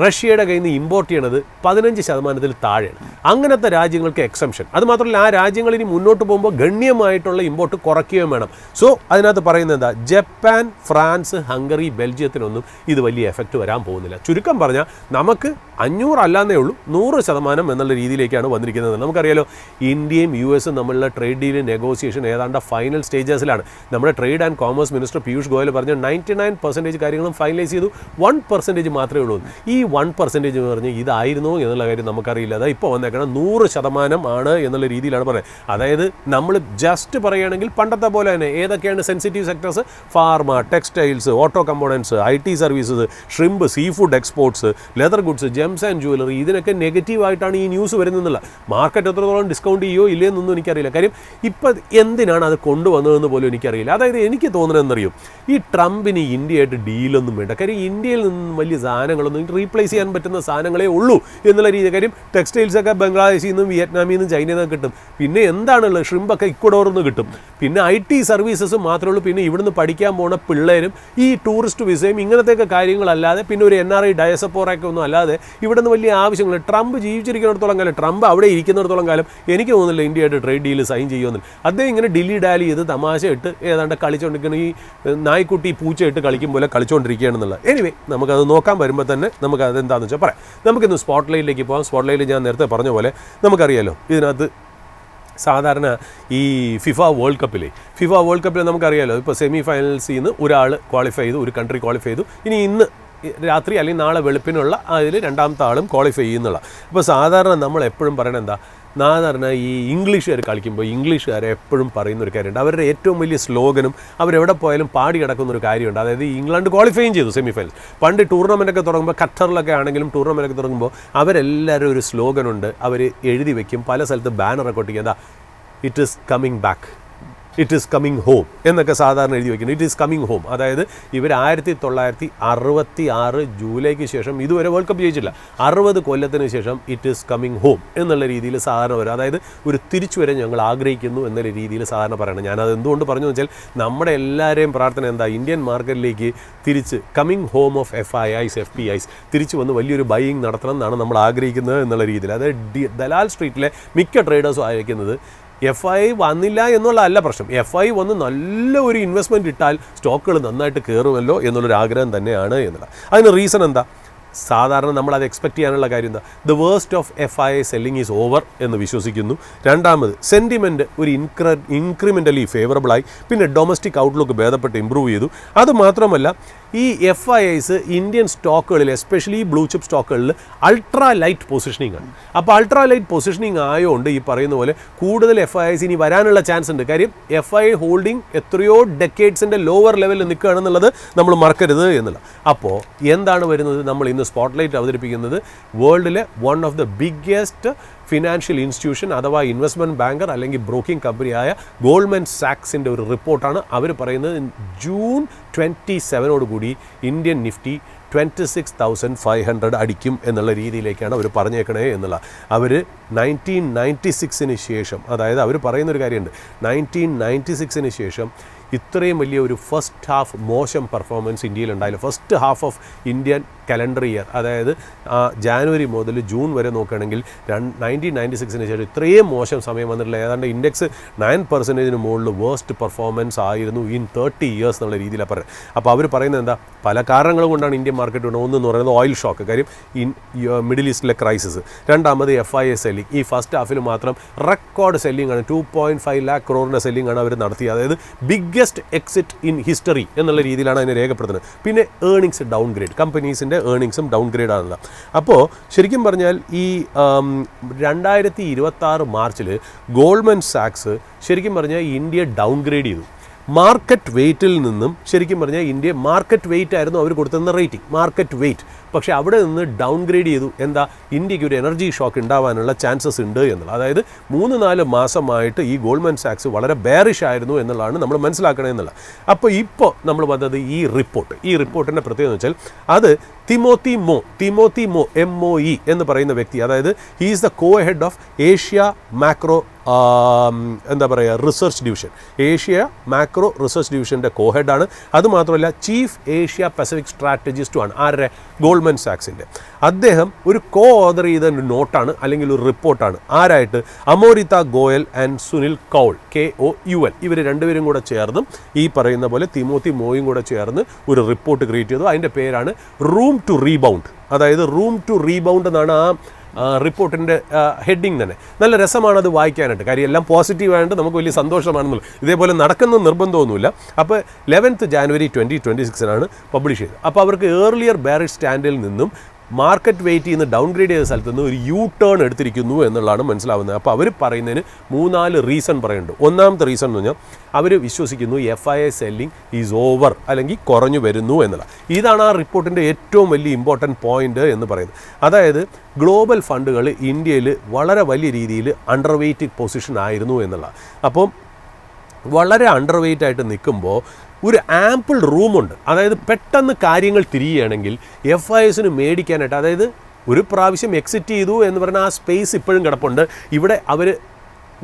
റഷ്യയുടെ കയ്യിൽ നിന്ന് ഇമ്പോർട്ട് ചെയ്യണത് 15% താഴെയാണ്. അങ്ങനത്തെ രാജ്യങ്ങൾക്ക് എക്സംഷൻ. അതുമാത്രമല്ല ആ രാജ്യങ്ങൾ ഇനി മുന്നോട്ട് പോകുമ്പോൾ ഗണ്യമായിട്ടുള്ള ഇമ്പോർട്ട് കുറയ്ക്കുകയും വേണം. സോ അതിനകത്ത് പറയുന്നത് എന്താ? ജപ്പാൻ, ഫ്രാൻസ്, ഹംഗറി, ബെൽജിയത്തിനൊന്നും ഇത് വലിയ എഫക്റ്റ് വരാൻ പോകുന്നില്ല. ചുരുക്കം പറഞ്ഞാൽ നമുക്ക് 500 അല്ലാന്നേ ഉള്ളൂ, 100% എന്നുള്ള രീതിയിലേക്കാണ് വന്നിരിക്കുന്നത്. നമുക്കറിയാലോ ഇന്ത്യയും US തമ്മിലുള്ള ട്രേഡ് ഡീൽ നെഗോസിയേഷൻ ഏതാണ്ട് ഫൈനൽ സ്റ്റേജസിലാണ്. നമ്മുടെ trade and commerce minister Piyush Goyal പറഞ്ഞ 99% കാര്യങ്ങളും ഫൈനലൈസ് ചെയ്തു, 1% മാത്രമേ ഉള്ളൂ. ഈ 1% എന്ന് പറഞ്ഞ് ഇതായിരുന്നോ എന്നുള്ള കാര്യം നമുക്കറിയില്ല. അതായത് ഇപ്പോൾ വന്നേക്കണം 100% ആണ് എന്നുള്ള രീതിയിലാണ് പറയുന്നത്. അതായത് നമ്മൾ ജസ്റ്റ് പറയുകയാണെങ്കിൽ പണ്ടത്തെ പോലെ തന്നെ ഏതൊക്കെയാണ് sensitive sectors, pharma, textiles, auto components, IT services, shrimp, sea food exports, leather goods, Gems and jewellery, ഇതിനൊക്കെ നെഗറ്റീവായിട്ടാണ് ഈ ന്യൂസ് വരുന്നതെന്നുള്ള. മാർക്കറ്റ് എത്രത്തോളം ഡിസ്കൗണ്ട് ചെയ്യോ ഇല്ലയെന്നൊന്നും എനിക്കറിയില്ല. കാര്യം ഇപ്പം എന്തിനാണ് അത് കൊണ്ടുവന്നതെന്ന് പോലും എനിക്കറിയില്ല. അതായത് എനിക്ക് തോന്നുന്നതെന്നറിയും, ഈ ട്രംപിന് ഇന്ത്യയായിട്ട് ഡീലൊന്നും വേണ്ട. കാര്യം ഇന്ത്യയിൽ നിന്നും വലിയ സാധനങ്ങളൊന്നും റീപ്ലേസ് ചെയ്യാൻ പറ്റുന്ന സാധനങ്ങളേ ഉള്ളൂ എന്നുള്ള രീതി. കാര്യം ടെക്സ്റ്റൈൽസൊക്കെ ബംഗ്ലാദേശിൽ നിന്നും വിയറ്റ്നാമിൽ നിന്നും ചൈനയിൽ നിന്നും കിട്ടും. പിന്നെ എന്താണുള്ളത്, ഷ്രിമ്പൊക്കെ ഇക്വഡോറിൽ നിന്ന് കിട്ടും. പിന്നെ IT സർവീസസും മാത്രമേ ഉള്ളൂ. പിന്നെ ഇവിടുന്ന് പഠിക്കാൻ പോണ പിള്ളേരും ഈ ടൂറിസ്റ്റ് വിസയും ഇങ്ങനത്തെയൊക്കെ കാര്യങ്ങളല്ലാതെ പിന്നെ ഒരു NRI ഡയസപ്പോറൊക്കെ ഒന്നും അല്ലാതെ ഇവിടുന്ന് വലിയ ആവശ്യങ്ങൾ. ട്രംപ് ജീവിച്ചിരിക്കുന്നിടത്തോളം കാലം, ട്രംപ് അവിടെ ഇരിക്കുന്നിടത്തോളം കാലം എനിക്ക് തോന്നുന്നില്ല ഇന്ത്യയായിട്ട് ട്രേഡ് ഡീൽ സൈൻ ചെയ്യുമെന്ന്. അദ്ദേഹം ഇങ്ങനെ ഡിലി ഡാലി ചെയ്ത് തമാശ ഇട്ട് ഏതാണ്ട് കളിച്ചുകൊണ്ടിരിക്കുന്ന ഈ നായ്ക്കുട്ടി പൂച്ചയിട്ട് കളിക്കും പോലെ കളിച്ചുകൊണ്ടിരിക്കുകയാണെന്നുള്ളത്. എനിവേ നമുക്കത് നോക്കാൻ വരുമ്പോൾ തന്നെ നമുക്കത് എന്താണെന്ന് വെച്ചാൽ പറയാം. നമുക്കിന്ന് സ്പോട്ട്ലൈറ്റിലേക്ക് പോകാം. സ്പോട്ട്ലൈറ്റിൽ ഞാൻ നേരത്തെ പറഞ്ഞ പോലെ നമുക്കറിയാലോ, ഇതിനകത്ത് സാധാരണ ഈ ഫിഫ വേൾഡ് കപ്പിൽ നമുക്കറിയാലോ, ഇപ്പോൾ സെമി ഫൈനൽസിൽ നിന്ന് ഒരാൾ ക്വാളിഫൈ ചെയ്തു, ഒരു കൺട്രി ക്വാളിഫൈ ചെയ്തു. ഇന്ന് രാത്രി അല്ലെങ്കിൽ നാളെ വെളുപ്പിനുള്ള അതിൽ രണ്ടാമത്തെ ആളും ക്വാളിഫൈ ചെയ്യുന്നുള്ള. അപ്പോൾ സാധാരണ നമ്മൾ എപ്പോഴും പറയണത് എന്താ, സാധാരണ ഈ ഇംഗ്ലീഷുകാർ കളിക്കുമ്പോൾ ഇംഗ്ലീഷുകാരെ എപ്പോഴും പറയുന്നൊരു കാര്യമുണ്ട്. അവരുടെ ഏറ്റവും വലിയ സ്ലോഗനും അവരെവിടെ പോയാലും പാടി കിടക്കുന്നൊരു കാര്യമുണ്ട്. അതായത് ഇംഗ്ലണ്ട് ക്വാളിഫൈയും ചെയ്തു സെമി ഫൈനൽ. പണ്ട് ടൂർണമെൻറ്റൊക്കെ തുടങ്ങുമ്പോൾ, ഖത്തറിലൊക്കെ ആണെങ്കിലും ടൂർണമെൻറ്റൊക്കെ തുടങ്ങുമ്പോൾ അവരെല്ലാവരും ഒരു സ്ലോഗനുണ്ട്, അവർ എഴുതി വയ്ക്കും. പല സ്ഥലത്ത് ബാനറൊക്കെ ഒട്ടിക്കുക, എന്താ, it is coming back, it is coming home എന്നൊക്കെ സാധാരണ എഴുതി വയ്ക്കുന്നു. It is coming home. അതായത് ഇവർ 1966 ജൂലൈക്ക് ശേഷം ഇതുവരെ വേൾഡ് കപ്പ് ജയിച്ചില്ല. 60 കൊല്ലത്തിന് ശേഷം ഇറ്റ് ഈസ് കമ്മിങ് ഹോം എന്നുള്ള രീതിയിൽ സാധാരണ വരും. അതായത് ഒരു തിരിച്ചു വരെ ഞങ്ങൾ ആഗ്രഹിക്കുന്നു എന്നുള്ള രീതിയിൽ സാധാരണ പറയണം. ഞാനത് എന്തുകൊണ്ട് പറഞ്ഞു വെച്ചാൽ, നമ്മുടെ എല്ലാവരെയും പ്രാർത്ഥന എന്താ, ഇന്ത്യൻ മാർക്കറ്റിലേക്ക് തിരിച്ച് കമ്മിങ് ഹോം ഓഫ് FPIs തിരിച്ചു വന്ന് വലിയൊരു ബൈയിങ് നടത്തണം എന്നാണ് നമ്മൾ ആഗ്രഹിക്കുന്നത് എന്നുള്ള രീതിയിൽ. അതായത് ദലാൽ സ്ട്രീറ്റിലെ മിക്ക ട്രേഡേഴ്സും ആയിരിക്കുന്നത് FI വന്നില്ല എന്നുള്ളതല്ല പ്രശ്നം, FI വന്ന് നല്ല ഒരു ഇൻവെസ്റ്റ്മെൻറ്റ് ഇട്ടാൽ സ്റ്റോക്കുകൾ നന്നായിട്ട് കയറുമല്ലോ എന്നുള്ളൊരു ആഗ്രഹം തന്നെയാണ് എന്നുള്ളത്. അതിന് റീസൺ എന്താ, സാധാരണ നമ്മളത് എക്സ്പെക്റ്റ് ചെയ്യാനുള്ള കാര്യം എന്താ, the worst of FI selling is over എന്ന് വിശ്വസിക്കുന്നു. രണ്ടാമത് സെൻറ്റിമെൻറ്റ് ഒരു ഇൻക്രിമെൻ്റലി ഫേവറബിളായി. പിന്നെ ഡൊമസ്റ്റിക് ഔട്ട്ലുക്ക് ഭേദപ്പെട്ട് ഇമ്പ്രൂവ് ചെയ്തു. അതുമാത്രമല്ല ഈ FIs ഇന്ത്യൻ സ്റ്റോക്കുകളിൽ, എസ്പെഷ്യലി ബ്ലൂ ചിപ്പ് സ്റ്റോക്കുകളിൽ അൾട്രാ ലൈറ്റ് പൊസിഷനിങ് ആണ്. അപ്പോൾ അൾട്രാ ലൈറ്റ് പൊസിഷനിങ് ആയതുകൊണ്ട് ഈ പറയുന്ന പോലെ കൂടുതൽ FIs ഇനി വരാനുള്ള ചാൻസ് ഉണ്ട്. കാര്യം FI ഹോൾഡിംഗ് എത്രയോ ഡെക്കേഡ്സിൻ്റെ ലോവർ ലെവലിൽ നിൽക്കുകയാണെന്നുള്ളത് നമ്മൾ മറക്കരുത് എന്നുള്ള. അപ്പോൾ എന്താണ് വരുന്നത്, നമ്മൾ ഇന്ന് സ്പോട്ട്ലൈറ്റ് അവതരിപ്പിക്കുന്നത് വേൾഡിലെ one of the biggest financial institution അഥവാ ഇൻവെസ്റ്റ്മെൻറ്റ് ബാങ്കർ അല്ലെങ്കിൽ ബ്രോക്കിംഗ് കമ്പനിയായ ഗോൾഡ്മാൻ സാക്സിൻ്റെ ഒരു റിപ്പോർട്ടാണ്. അവർ പറയുന്നത് ജൂൺ 27 ഇന്ത്യൻ നിഫ്റ്റി 26,500 അടിക്കും എന്നുള്ള രീതിയിലേക്കാണ് അവർ പറഞ്ഞേക്കണേ എന്നുള്ള. അവർ 1996 ശേഷം, അതായത് അവർ പറയുന്നൊരു കാര്യമുണ്ട്, 1996 ശേഷം ഇത്രയും വലിയ ഒരു ഫസ്റ്റ് ഹാഫ് മോശം പെർഫോമൻസ് ഇന്ത്യയിൽ ഉണ്ടായില്ല. First half of Indian calendar year, അതായത് ജാനുവരി മുതൽ ജൂൺ വരെ നോക്കുകയാണെങ്കിൽ 1996 ശേഷം ഇത്രയും മോശം സമയം വന്നിട്ടില്ല. ഏതാണ്ട് ഇൻഡെക്സ് 9% മുകളിൽ വേഴ്സ്റ്റ് പെർഫോമൻസ് ആയിരുന്നു ഇൻ 30 ഇയേഴ്സ് എന്നുള്ള രീതിയിലാണ് പറയുന്നത്. അപ്പോൾ അവർ പറയുന്നത് എന്താ, പല കാരണങ്ങൾ കൊണ്ടാണ് ഇന്ത്യൻ മാർക്കറ്റ് ഉണ്ട്. ഒന്നെന്ന് പറയുന്നത് ഓയിൽ ഷോക്ക്, കാര്യം മിഡിൽ ഈസ്റ്റിലെ ക്രൈസിസ്. രണ്ടാമത് FIS സെല്ലിംഗ്. ഈ ഫസ്റ്റ് ഹാഫിൽ മാത്രം റെക്കോർഡ് സെല്ലിംഗ് ആണ്, 2.5 lakh crore സെല്ലിംഗ് ആണ് അവർ നടത്തിയത്. അതായത് ബിഗ്ഗസ്റ്റ് എക്സിറ്റ് ഇൻ ഹിസ്റ്ററി എന്നുള്ള രീതിയിലാണ് അതിനെ രേഖപ്പെടുത്തുന്നത്. പിന്നെ ഏർണിങ്സ് ഡൗൺ ഗ്രേഡ്, കമ്പനീസിൻ്റെ ഏർണിങ്സും ഡൗൺ ഗ്രേഡ് ആണല്ലോ. അപ്പോൾ ശരിക്കും പറഞ്ഞാൽ ഈ 2026 മാർച്ചിൽ ഗോൾഡ്മാൻ സാക്സ് ശരിക്കും പറഞ്ഞാൽ ഇന്ത്യ ഡൗൺ ഗ്രേഡ് ചെയ്തു. മാർക്കറ്റ് വെയ്റ്റിൽ നിന്നും ശരിക്കും പറഞ്ഞാൽ ഇന്ത്യ മാർക്കറ്റ് വെയ്റ്റ് ആയിരുന്നു അവർ കൊടുത്തിരുന്ന റേറ്റിംഗ്, മാർക്കറ്റ് വെയ്റ്റ്. പക്ഷേ അവിടെ നിന്ന് ഡൗൺ ഗ്രേഡ് ചെയ്തു. എന്താ, ഇന്ത്യക്ക് ഒരു എനർജി ഷോക്ക് ഉണ്ടാവാനുള്ള ചാൻസസ് ഉണ്ട് എന്നുള്ളത്. അതായത് 3-4 മാസമായിട്ട് ഈ ഗോൾഡ്മാൻ സാക്സ് വളരെ ബെയറിഷ് ആയിരുന്നു എന്നുള്ളതാണ് നമ്മൾ മനസ്സിലാക്കണേ എന്നുള്ളത്. അപ്പോൾ ഇപ്പോൾ നമ്മൾ വന്നത് ഈ റിപ്പോർട്ടിൻ്റെ പ്രത്യേകത എന്ന് വെച്ചാൽ, അത് തിമോത്തി മോ MOE എന്ന് പറയുന്ന വ്യക്തി, അതായത് he is the co head of Asia macro research division, Asia macro research ഡിവിഷൻ്റെ കോഹെഡാണ്. അതുമാത്രമല്ല ചീഫ് ഏഷ്യ പസഫിക് സ്ട്രാറ്റജിസ്റ്റുമാണ്. ആരുടെ, ഗോൾഡ്മാൻ സാക്സിൻ്റെ. അദ്ദേഹം ഒരു ഓതർ ചെയ്ത നോട്ടാണ് അല്ലെങ്കിൽ ഒരു റിപ്പോർട്ടാണ്. ആരായിട്ട്, അമോരിത ഗോയൽ ആൻഡ് സുനിൽ കൗൾ, KOUL, ഇവർ രണ്ടുപേരും കൂടെ ചേർന്ന് ഈ പറയുന്ന പോലെ തിമോത്തി മോയും കൂടെ ചേർന്ന് ഒരു റിപ്പോർട്ട് ക്രിയേറ്റ് ചെയ്തു. അതിൻ്റെ പേരാണ് റൂം ടു റീബൗണ്ട്. അതായത് റൂം ടു റീബൗണ്ട് എന്നാണ് ആ റിപ്പോർട്ടിൻ്റെ ഹെഡിങ് തന്നെ. നല്ല രസമാണത് വായിക്കാനായിട്ട്, കാര്യം എല്ലാം പോസിറ്റീവായിട്ട് നമുക്ക് വലിയ സന്തോഷമാണെന്നുള്ളൂ. ഇതേപോലെ നടക്കുന്ന നിർബന്ധമൊന്നുമില്ല. അപ്പോൾ 11th January 2026 പബ്ലിഷ് ചെയ്തത്. അപ്പോൾ അവർക്ക് ഏർലിയർ ബെയറിഷ് സ്റ്റാൻഡിൽ നിന്നും മാർക്കറ്റ് വെയിറ്റ് നിന്ന് ഡൗൺഗ്രേഡ് ചെയ്ത സ്ഥലത്ത് നിന്ന് ഒരു യു ടേൺ എടുത്തിരിക്കുന്നു എന്നുള്ളതാണ് മനസ്സിലാവുന്നത്. അപ്പോൾ അവർ പറയുന്നതിന് 3-4 റീസൺ പറയുന്നുണ്ട്. ഒന്നാമത്തെ റീസൺ എന്ന് പറഞ്ഞാൽ അവർ വിശ്വസിക്കുന്നു FII സെല്ലിംഗ് ഈസ് ഓവർ, അല്ലെങ്കിൽ കുറഞ്ഞു വരുന്നു എന്നുള്ള. ഇതാണ് ആ റിപ്പോർട്ടിൻ്റെ ഏറ്റവും വലിയ ഇമ്പോർട്ടൻറ്റ് പോയിന്റ് എന്ന് പറയുന്നത്. അതായത് ഗ്ലോബൽ ഫണ്ടുകൾ ഇന്ത്യയിൽ വളരെ വലിയ രീതിയിൽ അണ്ടർ വെയ്റ്റ് പൊസിഷൻ ആയിരുന്നു എന്നുള്ള. അപ്പം വളരെ അണ്ടർ വെയ്റ്റ് ആയിട്ട് നിൽക്കുമ്പോൾ ഒരു ആമ്പിൾ റൂമുണ്ട്. അതായത് പെട്ടെന്ന് കാര്യങ്ങൾ തിരിയുകയാണെങ്കിൽ FISന് മേടിക്കാനായിട്ട്, അതായത് ഒരു പ്രാവശ്യം എക്സിറ്റ് ചെയ്തു എന്ന് പറഞ്ഞാൽ ആ സ്പേസ് ഇപ്പോഴും കിടപ്പുണ്ട്. ഇവിടെ അവർ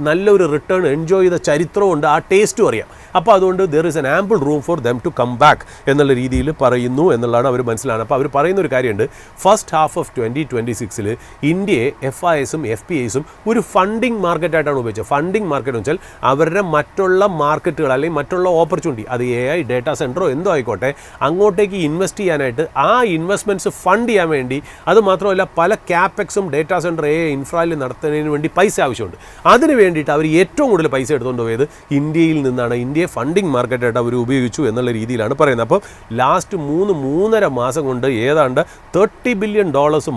നല്ലൊരു റിട്ടേൺ എൻജോയ് ചെയ്ത ചരിത്രമുണ്ട്, ആ ടേസ്റ്റും അറിയാം. അപ്പോൾ അതുകൊണ്ട് there is an ample room for them to come back എന്നുള്ള രീതിയിൽ പറയുന്നു എന്നുള്ളതാണ് അവർ മനസ്സിലാണ്. അപ്പോൾ അവർ പറയുന്ന ഒരു കാര്യമുണ്ട്, ഫസ്റ്റ് ഹാഫ് ഓഫ് 2026 ഇന്ത്യയെ FISും FPIസും ഒരു ഫണ്ടിങ് മാർക്കറ്റായിട്ടാണ് ഉപയോഗിച്ചത്. ഫണ്ടിങ് മാർക്കറ്റ് എന്ന് വെച്ചാൽ അവരുടെ മറ്റുള്ള മാർക്കറ്റുകൾ അല്ലെങ്കിൽ മറ്റുള്ള ഓപ്പർച്യൂണിറ്റി, അത് AI ഡേറ്റാ സെൻറ്ററോ എന്തോ ആയിക്കോട്ടെ, അങ്ങോട്ടേക്ക് ഇൻവെസ്റ്റ് ചെയ്യാനായിട്ട്, ആ ഇൻവെസ്റ്റ്മെൻറ്റ്സ് ഫണ്ട് ചെയ്യാൻ വേണ്ടി, അതുമാത്രമല്ല പല ക്യാപെക്സും ഡേറ്റാ സെൻറ്റർ AI ഇൻഫ്രായിൽ നടത്തുന്നതിന് വേണ്ടി പൈസ ആവശ്യമുണ്ട്. അതിന് വേണ്ടിയിട്ട് അവർ ഏറ്റവും കൂടുതൽ പൈസ എടുത്തുകൊണ്ട് പോയത് ഇന്ത്യയിൽ നിന്നാണ്. ഇന്ത്യയെ ഫണ്ടിങ് മാർക്കറ്റായിട്ട് അവർ ഉപയോഗിച്ചു എന്നുള്ള രീതിയിലാണ് പറയുന്നത്. അപ്പോൾ ലാസ്റ്റ് 3-3.5 മാസം കൊണ്ട് ഏതാണ്ട് $30 ബില്യൺ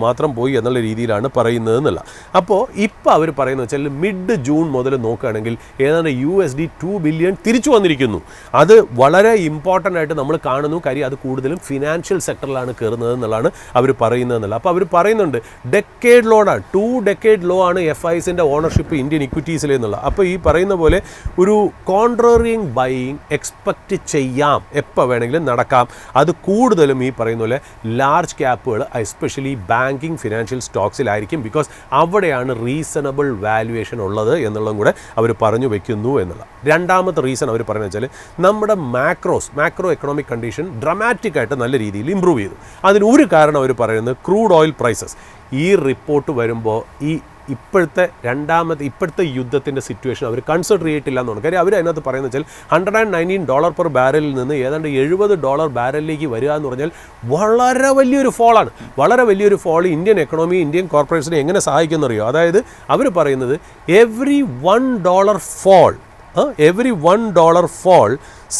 മാത്രം പോയി എന്നുള്ള രീതിയിലാണ് പറയുന്നത് എന്നുള്ള. അപ്പോൾ ഇപ്പോൾ അവർ പറയുന്നത് വെച്ചാൽ മിഡ് ജൂൺ മുതൽ നോക്കുകയാണെങ്കിൽ ഏതാണ്ട് $2 ബില്യൺ തിരിച്ചു വന്നിരിക്കുന്നു. അത് വളരെ ഇമ്പോർട്ടൻ്റ് ആയിട്ട് നമ്മൾ കാണുന്നു. കാര്യം അത് കൂടുതലും ഫിനാൻഷ്യൽ സെക്ടറിലാണ് കയറുന്നത് എന്നുള്ളതാണ് അവർ പറയുന്നത് എന്നുള്ള. അപ്പോൾ അവർ പറയുന്നുണ്ട് ഡെക്കേഡ് ലോഡാണ്, 2 ഡെക്കേഡ് ലോ ആണ് FISൻ്റെ ഓണർഷിപ്പ് ഇന്ത്യൻ ഇക്വിറ്റീസിൽ എന്നുള്ള. അപ്പോൾ ഈ പറയുന്ന പോലെ ഒരു കോൺട്രറിങ് ബൈയിങ് എക്സ്പെക്റ്റ് ചെയ്യാം, എപ്പോൾ വേണമെങ്കിലും നടക്കാം. അത് കൂടുതലും ഈ പറയുന്ന പോലെ ലാർജ് ക്യാപ്പുകൾ, എസ്പെഷ്യലി ബാങ്കിങ് ഫിനാൻഷ്യൽ സ്റ്റോക്സിലായിരിക്കും. ബിക്കോസ് അവിടെയാണ് റീസണബിൾ വാല്യുവേഷൻ ഉള്ളത് എന്നുള്ളതും കൂടെ അവർ പറഞ്ഞു വെക്കുന്നു എന്നുള്ള. രണ്ടാമത്തെ റീസൺ അവർ പറയുന്നത് വെച്ചാൽ നമ്മുടെ മാക്രോ എക്കണോമിക് കണ്ടീഷൻ ഡ്രമാറ്റിക് ആയിട്ട് നല്ല രീതിയിൽ ഇമ്പ്രൂവ് ചെയ്തു. അതിന് ഒരു കാരണം അവർ പറയുന്നത് ക്രൂഡ് ഓയിൽ പ്രൈസസ്. ഈ റിപ്പോർട്ട് വരുമ്പോൾ ഇപ്പോഴത്തെ യുദ്ധത്തിൻ്റെ സിറ്റുവേഷൻ അവർ കൺസിഡർ ചെയ്തിട്ടില്ല എന്നാണ്. കാര്യം അവർ അതിനകത്ത് പറയുന്നത് വെച്ചാൽ $119 പെർ ബാരലിൽ നിന്ന് ഏതാണ്ട് $70 ബാരലിലേക്ക് വരിക എന്ന് പറഞ്ഞാൽ വളരെ വലിയൊരു ഫോളാണ്. വളരെ വലിയൊരു ഫോൾ ഇന്ത്യൻ എക്കണോമി, ഇന്ത്യൻ കോർപ്പറേഷനെ എങ്ങനെ സഹായിക്കുമെന്നറിയോ? അതായത് അവർ പറയുന്നത് every $1 fall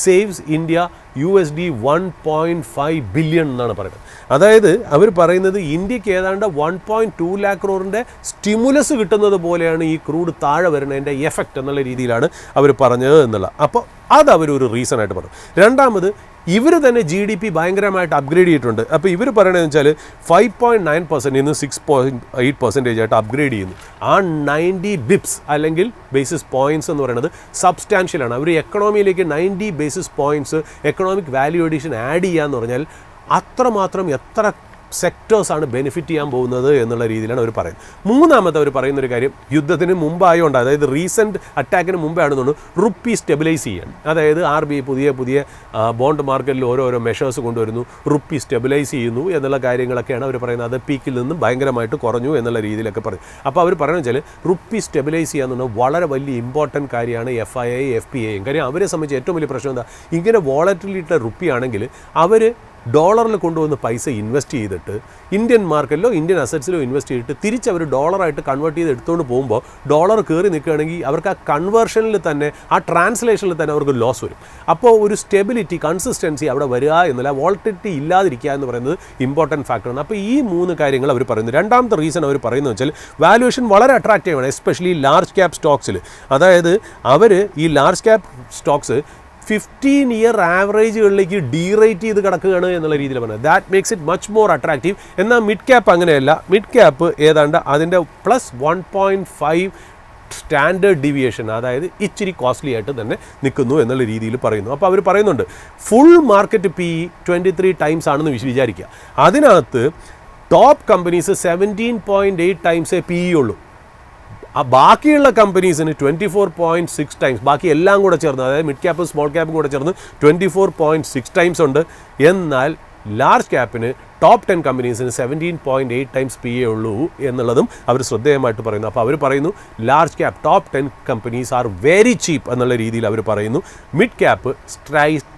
saves India $1.5 billion എന്നാണ് പറയുന്നത്. അതായത് അവർ പറയുന്നത് ഇന്ത്യക്ക് ഏതാണ്ട് 1.2 lakh crore സ്റ്റിമുലസ് കിട്ടുന്നത് പോലെയാണ് ഈ ക്രൂഡ് താഴെ വരുന്നതിൻ്റെ എഫക്റ്റ് എന്നുള്ള രീതിയിലാണ് അവർ പറഞ്ഞത് എന്നുള്ള. അപ്പോൾ അത് അവരൊരു റീസൺ ആയിട്ട് പറഞ്ഞു. രണ്ടാമത് ഇവർ തന്നെ GDP ഭയങ്കരമായിട്ട് അപ്ഗ്രേഡ് ചെയ്തിട്ടുണ്ട്. അപ്പോൾ ഇവർ പറയണതെന്ന് വെച്ചാൽ 5.9% നിന്ന് 6.8% ആയിട്ട് അപ്ഗ്രേഡ് ചെയ്യുന്നു. ആ 90 ബിപ്സ് അല്ലെങ്കിൽ ബേസിസ് പോയിൻറ്റ്സ് എന്ന് പറയുന്നത് സബ്സ്റ്റാൻഷ്യലാണ്. അവർ എക്കണോമിയിലേക്ക് 90 basis points economic value addition add ചെയ്യുക എന്ന് പറഞ്ഞാൽ അത്രമാത്രം എത്ര സെക്ടേഴ്സാണ് ബെനിഫിറ്റ് ചെയ്യാൻ പോകുന്നത് എന്നുള്ള രീതിയിലാണ് അവർ പറയുന്നത്. മൂന്നാമത്തെ അവർ പറയുന്നൊരു കാര്യം, യുദ്ധത്തിന് മുമ്പായതുകൊണ്ട്, അതായത് റീസെൻറ്റ് അറ്റാക്കിന് മുമ്പാണെന്ന് തോന്നുന്നു, റുപ്പി സ്റ്റെബിലൈസ് ചെയ്യാൻ. അതായത് RBI പുതിയ ബോണ്ട് മാർക്കറ്റിൽ ഓരോരോ മെഷേഴ്സ് കൊണ്ടുവരുന്നു, റുപ്പി സ്റ്റെബിലൈസ് ചെയ്യുന്നു എന്നുള്ള കാര്യങ്ങളൊക്കെയാണ് അവർ പറയുന്നത്. അത് പീക്കിൽ നിന്നും ഭയങ്കരമായിട്ട് കുറഞ്ഞു എന്നുള്ള രീതിയിലൊക്കെ പറയും. അപ്പോൾ അവർ പറയുന്നത് വെച്ചാൽ റുപ്പി സ്റ്റെബിലൈസ് ചെയ്യുക എന്ന് പറഞ്ഞാൽ വളരെ വലിയ ഇമ്പോർട്ടൻറ്റ് കാര്യമാണ് FII FPIയും. കാര്യം അവരെ സംബന്ധിച്ച് ഏറ്റവും വലിയ പ്രശ്നം എന്താ, ഇങ്ങനെ വോളറ്റിലിറ്റി റുപ്പി ആണെങ്കിൽ അവർ ഡോളറിൽ കൊണ്ടുവന്ന് പൈസ ഇൻവെസ്റ്റ് ചെയ്തിട്ട് ഇന്ത്യൻ മാർക്കറ്റിലോ ഇന്ത്യൻ അസറ്റ്സിലോ ഇൻവെസ്റ്റ് ചെയ്തിട്ട് തിരിച്ച് അവർ ഡോളറായിട്ട് കൺവേർട്ട് ചെയ്ത് എടുത്തുകൊണ്ട് പോകുമ്പോൾ ഡോളർ കയറി നിൽക്കുകയാണെങ്കിൽ അവർക്ക് ആ കൺവേർഷനിൽ തന്നെ, ആ ട്രാൻസ്ലേഷനിൽ തന്നെ അവർക്ക് ലോസ് വരും. അപ്പോൾ ഒരു സ്റ്റെബിലിറ്റി, കൺസിസ്റ്റൻസി അവിടെ വരിക എന്നല്ല, വോളറ്റിലിറ്റി ഇല്ലാതിരിക്കുക എന്ന് പറയുന്നത് ഇമ്പോർട്ടൻറ്റ് ഫാക്ടറാണ്. അപ്പോൾ ഈ 3 കാര്യങ്ങൾ അവർ പറയുന്നത്. രണ്ടാമത്തെ റീസൺ അവർ പറയുന്നത് വെച്ചാൽ വാല്യുവേഷൻ വളരെ അട്രാക്റ്റീവാണ്, എസ്പെഷ്യലി ലാർജ് ക്യാപ് സ്റ്റോക്സിൽ. അതായത് അവർ ഈ ലാർജ് ക്യാപ് സ്റ്റോക്സ് 15-year ആവറേജുകളിലേക്ക് ഡീറേറ്റ് ചെയ്ത് കിടക്കുകയാണ് എന്നുള്ള രീതിയിൽ പറഞ്ഞത്. That makes it much more attractive. എന്നാൽ മിഡ് ക്യാപ്പ് അങ്ങനെയല്ല. മിഡ് ക്യാപ്പ് ഏതാണ്ട് അതിൻ്റെ +1.5 സ്റ്റാൻഡേർഡ് ഡീവിയേഷൻ, അതായത് ഇച്ചിരി കോസ്റ്റ്ലി ആയിട്ട് തന്നെ നിൽക്കുന്നു എന്നുള്ള രീതിയിൽ പറയുന്നു. അപ്പോൾ അവർ പറയുന്നുണ്ട് ഫുൾ മാർക്കറ്റ് PE 23 ടൈംസ് ആണെന്ന് വിചാരിക്കുക. അതിനകത്ത് ടോപ്പ് കമ്പനീസ് 17.8 ടൈംസേ PE ഉള്ളൂ. ആ ബാക്കിയുള്ള കമ്പനീസിന് 24.6 ടൈംസ്, ബാക്കി എല്ലാം കൂടെ ചേർന്ന്, അതായത് മിഡ് ക്യാപ്പും സ്മോൾ ക്യാപ്പും കൂടെ ചേർന്ന് 24.6 ടൈംസ് ഉണ്ട്. എന്നാൽ ലാർജ് ക്യാപ്പിന് ടോപ്പ് 10 കമ്പനീസിന് 17.8 ടൈംസ് PE ഉള്ളൂ എന്നുള്ളതും അവർ ശ്രദ്ധേയമായിട്ട് പറയുന്നു. അപ്പോൾ അവർ പറയുന്നു large cap top 10 companies are very cheap എന്നുള്ള രീതിയിൽ അവർ പറയുന്നു. Mid cap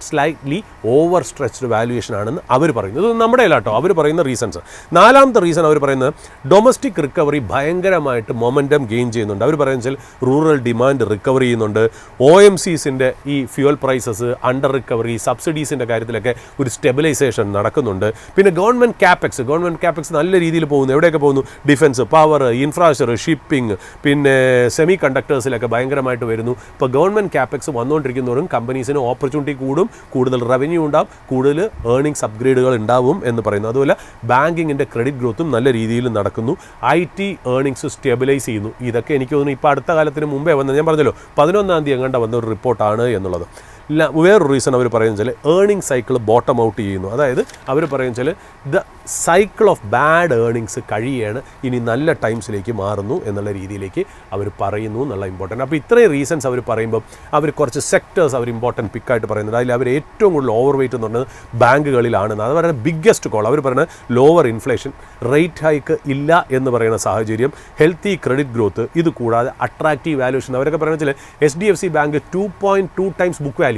slightly over stretched valuation ആണെന്ന് അവർ പറയുന്നു. ഇത് നമ്മുടെ അല്ല കേട്ടോ, അവർ പറയുന്ന റീസൺസ്. നാലാമത്തെ റീസൺ അവർ പറയുന്നത് ഡൊമസ്റ്റിക് റിക്കവറി ഭയങ്കരമായിട്ട് മൊമെൻറ്റം ഗെയിൻ ചെയ്യുന്നുണ്ട്. അവർ പറയുന്നത് വെച്ചാൽ റൂറൽ ഡിമാൻഡ് റിക്കവർ ചെയ്യുന്നുണ്ട്. OMCസിൻ്റെ ഈ ഫ്യൂവൽ പ്രൈസസ് അണ്ടർ റിക്കവറി, സബ്സിഡീസിൻ്റെ കാര്യത്തിലൊക്കെ ഒരു സ്റ്റെബിലൈസേഷൻ നടക്കുന്നുണ്ട്. പിന്നെ ഗവൺമെൻറ് ക്യാപെക്സ് നല്ല രീതിയിൽ പോകുന്നു. എവിടെയൊക്കെ പോകുന്നു? ഡിഫൻസ്, പവർ, ഇൻഫ്രാസ്ട്രക്ചർ, ഷിപ്പിംഗ്, പിന്നെ സെമി കണ്ടക്ടേഴ്സിലൊക്കെ ഭയങ്കരമായിട്ട് വരുന്നു. ഇപ്പോൾ ഗവൺമെൻറ് ക്യാപെക്സ് വന്നുകൊണ്ടിരിക്കുന്നവരും കമ്പനീസിന് ഓപ്പർച്യൂണിറ്റി കൂടും, കൂടുതൽ റവന്യൂ ഉണ്ടാവും, കൂടുതൽ ഏർണിങ്സ് അപ്ഗ്രേഡുകൾ ഉണ്ടാവും എന്ന് പറയുന്നു. അതുപോലെ ബാങ്കിങ്ങിൻ്റെ ക്രെഡിറ്റ് ഗ്രോത്തും നല്ല രീതിയിൽ നടക്കുന്നു. IT ഏർണിങ്സ് സ്റ്റെബിലൈസ് ചെയ്യുന്നു. ഇതൊക്കെ എനിക്ക് തോന്നുന്നു ഇപ്പോൾ അടുത്ത കാലത്തിന് മുമ്പേ വന്നത്, ഞാൻ പറഞ്ഞല്ലോ 11-ാം തീയതി എങ്ങാണ്ട് വന്ന ഒരു റിപ്പോർട്ടാണ് എന്നുള്ളത്. വേറൊരു റീസൺ അവർ പറയുന്നത് വെച്ചാൽ ഏർണിംഗ് സൈക്കിൾ ബോട്ടം ഔട്ട് ചെയ്യുന്നു. അതായത് അവർ പറയുന്നത് വെച്ചാൽ the cycle of bad earnings കഴിയാണ്, ഇനി നല്ല ടൈംസിലേക്ക് മാറുന്നു എന്നുള്ള രീതിയിലേക്ക് അവർ പറയുന്നു എന്നുള്ള ഇമ്പോർട്ടൻറ്റ്. അപ്പോൾ ഇത്രയും റീസൺസ് അവർ പറയുമ്പോൾ അവർ കുറച്ച് സെക്ടേഴ്സ് അവർ ഇമ്പോർട്ടൻറ്റ് പിക്കായിട്ട് പറയുന്നത്. അതിൽ അവർ ഏറ്റവും കൂടുതൽ ഓവർ വെയിറ്റ് എന്ന് പറഞ്ഞത് ബാങ്കുകളിലാണെന്ന്. അത് പറയുന്നത് ബിഗ്ഗസ്റ്റ് കോൾ. അവർ പറയുന്നത് ലോവർ ഇൻഫ്ലേഷൻ, റേറ്റ് ഹൈക്ക് ഇല്ല എന്ന് പറയുന്ന സാഹചര്യം, ഹെൽത്തി ക്രെഡിറ്റ് ഗ്രോത്ത്, ഇത് കൂടാതെ അട്രാക്റ്റീവ് വാല്യൂഷൻ. അവരൊക്കെ പറയുന്നത് വെച്ചാൽ HDFC bank 2.2 times book value.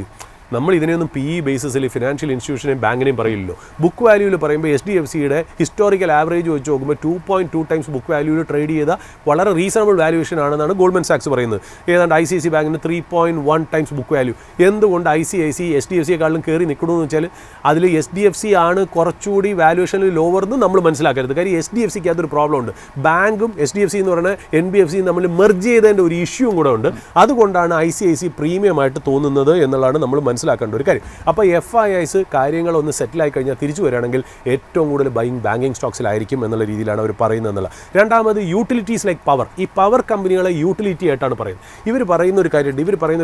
നമ്മൾ ഇതിനെയൊന്നും PE ബേസിസിൽ ഫിനാൻഷ്യൽ ഇൻസ്റ്റിറ്റ്യൂഷനെയും ബാങ്കിനെയും പറയില്ലല്ലോ. ബുക്ക് വാല്യൂവിൽ പറയുമ്പോൾ HDFCയുടെ ഹിസ്റ്റോറിക്കൽ ആവറേജ് വെച്ച് നോക്കുമ്പോൾ 2.2 ടൈംസ് ബുക്ക് വാല്യൂവിൽ ട്രേഡ് ചെയ്ത വളരെ റീസണബിൾ വാല്യൂവേഷൻ ആണെന്നാണ് ഗോൾഡ്മൻ സാക്സ് പറയുന്നത്. ഏതാണ്ട് ICICI ബാങ്കിന് 3.1 ടൈംസ് ബുക്ക് വാല്യൂ. എന്തുകൊണ്ട് ICICI HDFCയെക്കാളും കയറി നിൽക്കണമെന്ന് വെച്ചാൽ അതിൽ HDFC ആണ് കുറച്ചുകൂടി വാല്യൂവേഷനിൽ ലോവർ എന്ന് നമ്മൾ മനസ്സിലാക്കരുത്. കാര്യം HDFCക്ക് അതൊരു പ്രോബ്ലം ഉണ്ട്. ബാങ്കും HDFC എന്ന് പറയുന്നത് NBFC തമ്മിൽ മെർജ് ചെയ്തതിൻ്റെ ഒരു ഇഷ്യൂവും കൂടെ ഉണ്ട്. അതുകൊണ്ടാണ് ICICI പ്രീമിയമായിട്ട് തോന്നുന്നത് എന്നുള്ളതാണ് നമ്മൾ മനസ്സിലാക്കേണ്ട ഒരു കാര്യം. അപ്പോൾ FIIs കാര്യങ്ങളൊന്ന് സെറ്റിലായി കഴിഞ്ഞാൽ തിരിച്ചു വരികയാണെങ്കിൽ ഏറ്റവും കൂടുതൽ ബാങ്കിങ് സ്റ്റോക്സിലായിരിക്കും എന്നുള്ള രീതിയിലാണ് അവർ പറയുന്നത് എന്നുള്ള. രണ്ടാമത് യൂട്ടിലിറ്റീസ് ലൈക്ക് പവർ. ഈ പവർ കമ്പനികളെ യൂട്ടിലിറ്റി ആയിട്ടാണ് പറയുന്നത്. ഇവർ പറയുന്ന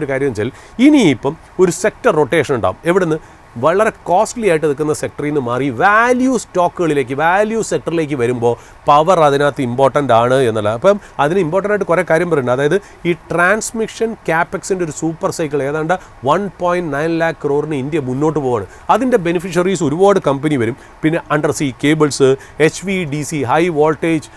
ഒരു കാര്യം വെച്ചാൽ ഇനിയിപ്പം ഒരു സെക്ടർ റൊട്ടേഷൻ ഉണ്ടാകും. എവിടുന്ന്? വളരെ കോസ്റ്റ്ലി ആയിട്ട് നിൽക്കുന്ന സെക്ടറിൽ നിന്ന് മാറി വാല്യൂ സ്റ്റോക്കുകളിലേക്ക്, വാല്യൂ സെക്ടറിലേക്ക് വരുമ്പോൾ പവർ അതിനകത്ത് ഇമ്പോർട്ടൻ്റ് ആണ് എന്നുള്ള. അപ്പം അതിന് ഇമ്പോർട്ടൻ്റ് ആയിട്ട് കുറേ കാര്യം പറയുന്നുണ്ട്. അതായത് ഈ ട്രാൻസ്മിഷൻ ക്യാപെക്സിൻ്റെ ഒരു സൂപ്പർ സൈക്കിൾ ഏതാണ്ട് 1.9 lakh crore ഇന്ത്യ മുന്നോട്ട് പോവാണ്. അതിൻ്റെ ബെനിഫിഷ്യറീസ് ഒരുപാട് കമ്പനി വരും. പിന്നെ under sea cables, HVDC high voltage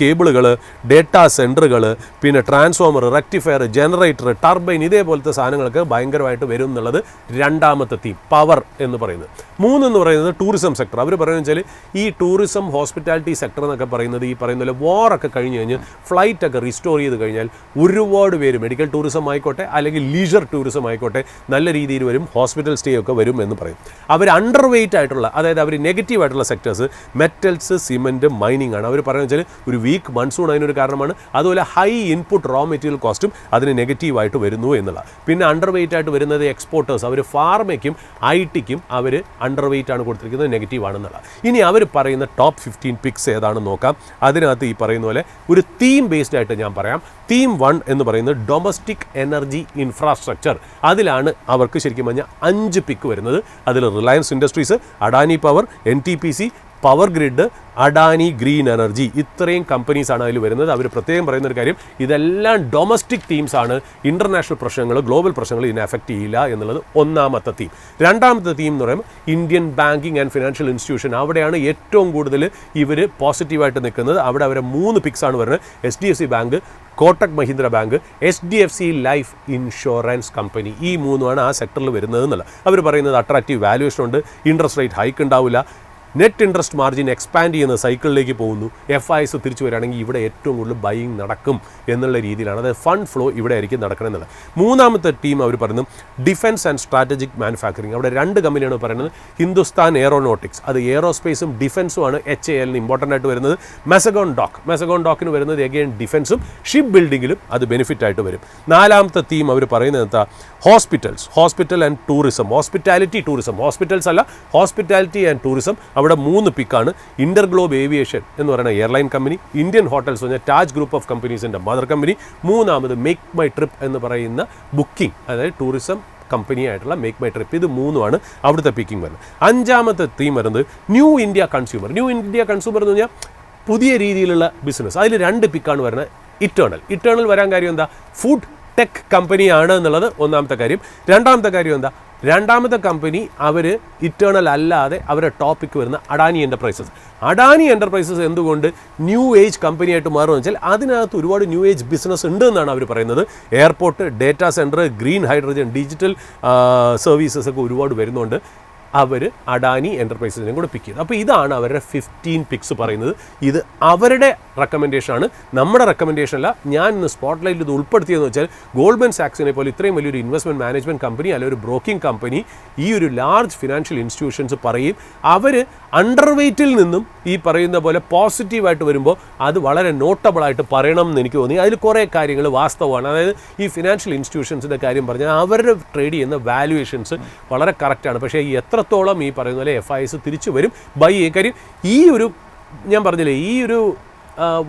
കേബിളുകൾ, ഡേറ്റാ സെൻറ്ററുകൾ, പിന്നെ ട്രാൻസ്ഫോമർ, റെക്ടിഫയർ, ജനറേറ്റർ, ടർബൈൻ, ഇതേപോലത്തെ സാധനങ്ങൾക്ക് ഭയങ്കരമായിട്ട് വരും എന്നുള്ളത് രണ്ടാമത്തെ തീം, പവർ എന്ന് പറയുന്നത്. മൂന്നെന്ന് പറയുന്നത് ടൂറിസം സെക്ടർ. അവർ പറയുന്നത് വെച്ചാൽ ഈ ടൂറിസം ഹോസ്പിറ്റാലിറ്റി സെക്ടർ എന്നൊക്കെ പറയുന്നത് ഈ പറയുന്ന പോലെ വാറൊക്കെ കഴിഞ്ഞ് കഴിഞ്ഞ് ഫ്ലൈറ്റൊക്കെ റിസ്റ്റോർ ചെയ്ത് കഴിഞ്ഞാൽ ഒരുപാട് പേര് മെഡിക്കൽ ടൂറിസം ആയിക്കോട്ടെ അല്ലെങ്കിൽ ലീജർ ടൂറിസം ആയിക്കോട്ടെ നല്ല രീതിയിൽ വരും, ഹോസ്പിറ്റൽ സ്റ്റേ ഒക്കെ വരും എന്ന് പറയും. അവർ അണ്ടർ വെയിറ്റ് ആയിട്ടുള്ള, അതായത് അവർ നെഗറ്റീവ് ആയിട്ടുള്ള സെക്ടേഴ്സ് മെറ്റൽസ്, സിമെൻറ്റ്, മൈനിങ് ആണ്. അവർ പറയുന്നത് വെച്ചാൽ ഒരു വീക്ക് മൺസൂൺ അതിനൊരു കാരണമാണ്. അതുപോലെ ഹൈ ഇൻപുട്ട് റോ മെറ്റീരിയൽ കോസ്റ്റും അതിന് നെഗറ്റീവായിട്ട് വരുന്നു എന്നുള്ള. പിന്നെ അണ്ടർ വെയിറ്റ് ആയിട്ട് വരുന്നത് എക്സ്പോർട്ടേഴ്സ്. അവർ ഫാർമയ്ക്കും IT-ക്കും അവർ അണ്ടർ വെയിറ്റ് ആണ് കൊടുത്തിരിക്കുന്നത്, നെഗറ്റീവ് ആണെന്നുള്ള. ഇനി അവർ പറയുന്ന ടോപ്പ് 15 പിക്സ് ഏതാണെന്ന് നോക്കാം. അതിനകത്ത് ഈ പറയുന്ന പോലെ ഒരു തീം ബേസ്ഡ് ആയിട്ട് ഞാൻ പറയാം. തീം 1 എന്ന് പറയുന്നത് ഡൊമസ്റ്റിക് എനർജി ഇൻഫ്രാസ്ട്രക്ചർ. അതിലാണ് അവർക്ക് ശരിക്കും പറഞ്ഞാൽ 5 പിക്ക് വരുന്നത്. അതിൽ Reliance industries, Adani power, NTPC, power grid, Adani green energy, ഇത്രയും കമ്പനീസാണ് അതിൽ വരുന്നത്. അവർ പ്രത്യേകം പറയുന്ന ഒരു കാര്യം, ഇതെല്ലാം ഡൊമസ്റ്റിക് തീംസാണ്. ഇൻ്റർനാഷണൽ പ്രശ്നങ്ങൾ, ഗ്ലോബൽ പ്രശ്നങ്ങൾ ഇതിനെ അഫക്റ്റ് ചെയ്യില്ല എന്നുള്ളത് ഒന്നാമത്തെ തീം. രണ്ടാമത്തെ തീം എന്ന് പറയുമ്പോൾ Indian banking and financial institution. അവിടെയാണ് ഏറ്റവും കൂടുതൽ ഇവർ പോസിറ്റീവായിട്ട് നിൽക്കുന്നത്. അവിടെ അവരെ 3 പിക്സാണ് വരുന്നത്. HDFC bank, Kotak Mahindra bank, HDFC life insurance company. ഈ 3 ആ സെക്ടറിൽ വരുന്നത് എന്നല്ല. അവർ പറയുന്നത് അട്രാക്റ്റീവ് വാല്യൂവേഷൻ ഉണ്ട്, ഇൻട്രസ്റ്റ് റേറ്റ് ഹൈക്ക് ഉണ്ടാവില്ല, നെറ്റ് ഇൻട്രസ്റ്റ് മാർജിൻ എക്സ്പാൻഡ് ചെയ്യുന്ന സൈക്കിളിലേക്ക് പോകുന്നു. FIs തിരിച്ചു വരികയാണെങ്കിൽ ഇവിടെ ഏറ്റവും കൂടുതൽ ബൈയിങ് നടക്കും എന്നുള്ള രീതിയിലാണ്. അതായത് ഫണ്ട് ഫ്ലോ ഇവിടെ ആയിരിക്കും നടക്കണമെന്നുള്ളത്. മൂന്നാമത്തെ ടീം അവർ പറയുന്നത് ഡിഫൻസ് ആൻഡ് സ്ട്രാറ്റജിക് മാനുഫാക്ചറിങ്. അവിടെ 2 കമ്പനിയാണ് പറയുന്നത്. ഹിന്ദുസ്ഥാൻ എയറോനോട്ടിക്സ്, അത് എയറോസ്പേസും ഡിഫൻസുമാണ് HAL ഇമ്പോർട്ടൻ്റ് ആയിട്ട് വരുന്നത്. മെസഗോൺ ഡോക്കിന് വരുന്നത് എഗെയിൻ ഡിഫൻസും ഷിപ്പ് ബിൽഡിങ്ങിലും അത് ബെനിഫിറ്റ് ആയിട്ട് വരും. നാലാമത്തെ തീം അവർ പറയുന്നത് എന്താ? Hospital and tourism, hospitality tourism, hospitals അല്ല, ഹോസ്പിറ്റാലിറ്റി ആൻഡ് ടൂറിസം. അവിടെ 3 പിക്കാണ്. ഇന്റർഗ്ലോബ് ഏവിയേഷൻ എന്ന് പറയുന്ന എയർലൈൻ കമ്പനി, ഇന്ത്യൻ ഹോട്ടൽസ് പറഞ്ഞാൽ താജ് ഗ്രൂപ്പ് ഓഫ് കമ്പനീസിൻ്റെ മദർ കമ്പനി, മൂന്നാമത് മേക്ക് മൈ ട്രിപ്പ് എന്ന് പറയുന്ന ബുക്കിംഗ്, അതായത് ടൂറിസം കമ്പനിയായിട്ടുള്ള മേക്ക് മൈ ട്രിപ്പ്. ഇത് 3 അവിടുത്തെ പിക്കിംഗ് വരുന്നത്. അഞ്ചാമത്തെ തീം വരുന്നത് ന്യൂ ഇന്ത്യ കൺസ്യൂമർ എന്ന് പറഞ്ഞാൽ പുതിയ രീതിയിലുള്ള ബിസിനസ്. അതിൽ 2 പിക്കാണ് വരുന്നത്. ഇറ്റേണൽ വരാൻ കാര്യം എന്താ? ഫുഡ് ടെക് കമ്പനിയാണ് എന്നുള്ളത് ഒന്നാമത്തെ കാര്യം. രണ്ടാമത്തെ കാര്യം എന്താ? രണ്ടാമത്തെ കമ്പനി അവർ ഇറ്റേണൽ അല്ലാതെ അവരുടെ ടോപ്പിക്ക് വരുന്ന അഡാനി എൻ്റർപ്രൈസസ് എന്തുകൊണ്ട് ന്യൂ ഏജ് കമ്പനിയായിട്ട് മാറുമെന്ന് വെച്ചാൽ അതിനകത്ത് ഒരുപാട് ന്യൂ ഏജ് ബിസിനസ് ഉണ്ട് എന്നാണ് അവർ പറയുന്നത്. Airport, data centre, green hydrogen, digital services ഒക്കെ ഒരുപാട് വരുന്നുണ്ട്. അവർ അഡാനി എൻ്റർപ്രൈസസിനെയും കൂടെ പിക്ക് ചെയ്തു. അപ്പോൾ ഇതാണ് അവരുടെ 15 പിക്സ് പറയുന്നത്. ഇത് അവരുടെ റെക്കമെൻഡേഷനാണ്, നമ്മുടെ റെക്കമെൻഡേഷൻ അല്ല. ഞാൻ ഇന്ന് സ്പോട്ട്ലൈറ്റിൽ ഇത് ഉൾപ്പെടുത്തിയതെന്ന് വെച്ചാൽ ഗോൾഡ്മാൻ സാക്സിനെ പോലെ ഇത്രയും വലിയൊരു ഇൻവെസ്റ്റ്മെൻറ്റ് മാനേജ്മെൻറ്റ് കമ്പനി അല്ലെങ്കിൽ ഒരു ബ്രോക്കിംഗ് കമ്പനി ഈ ഒരു ലാർജ് ഫിനാൻഷ്യൽ ഇൻസ്റ്റിറ്റ്യൂഷൻസ് പറയും അവർ അണ്ടർ വെയ്റ്റിൽ നിന്നും ഈ പറയുന്ന പോലെ പോസിറ്റീവായിട്ട് വരുമ്പോൾ അത് വളരെ നോട്ടബിളായിട്ട് പറയണം എന്ന് എനിക്ക് തോന്നി. അതിൽ കുറേ കാര്യങ്ങൾ വാസ്തവമാണ്. അതായത് ഈ ഫിനാൻഷ്യൽ ഇൻസ്റ്റിറ്റ്യൂഷൻസിൻ്റെ കാര്യം പറഞ്ഞാൽ അവരുടെ ട്രേഡ് ചെയ്യുന്ന വാല്യുവേഷൻസ് വളരെ കറക്റ്റാണ്. പക്ഷേ എത്രത്തോളം ഈ പറയുന്ന പോലെ FIS തിരിച്ചു വരും ബൈ കാര്യം ഈ ഒരു ഞാൻ പറഞ്ഞില്ലേ ഈ ഒരു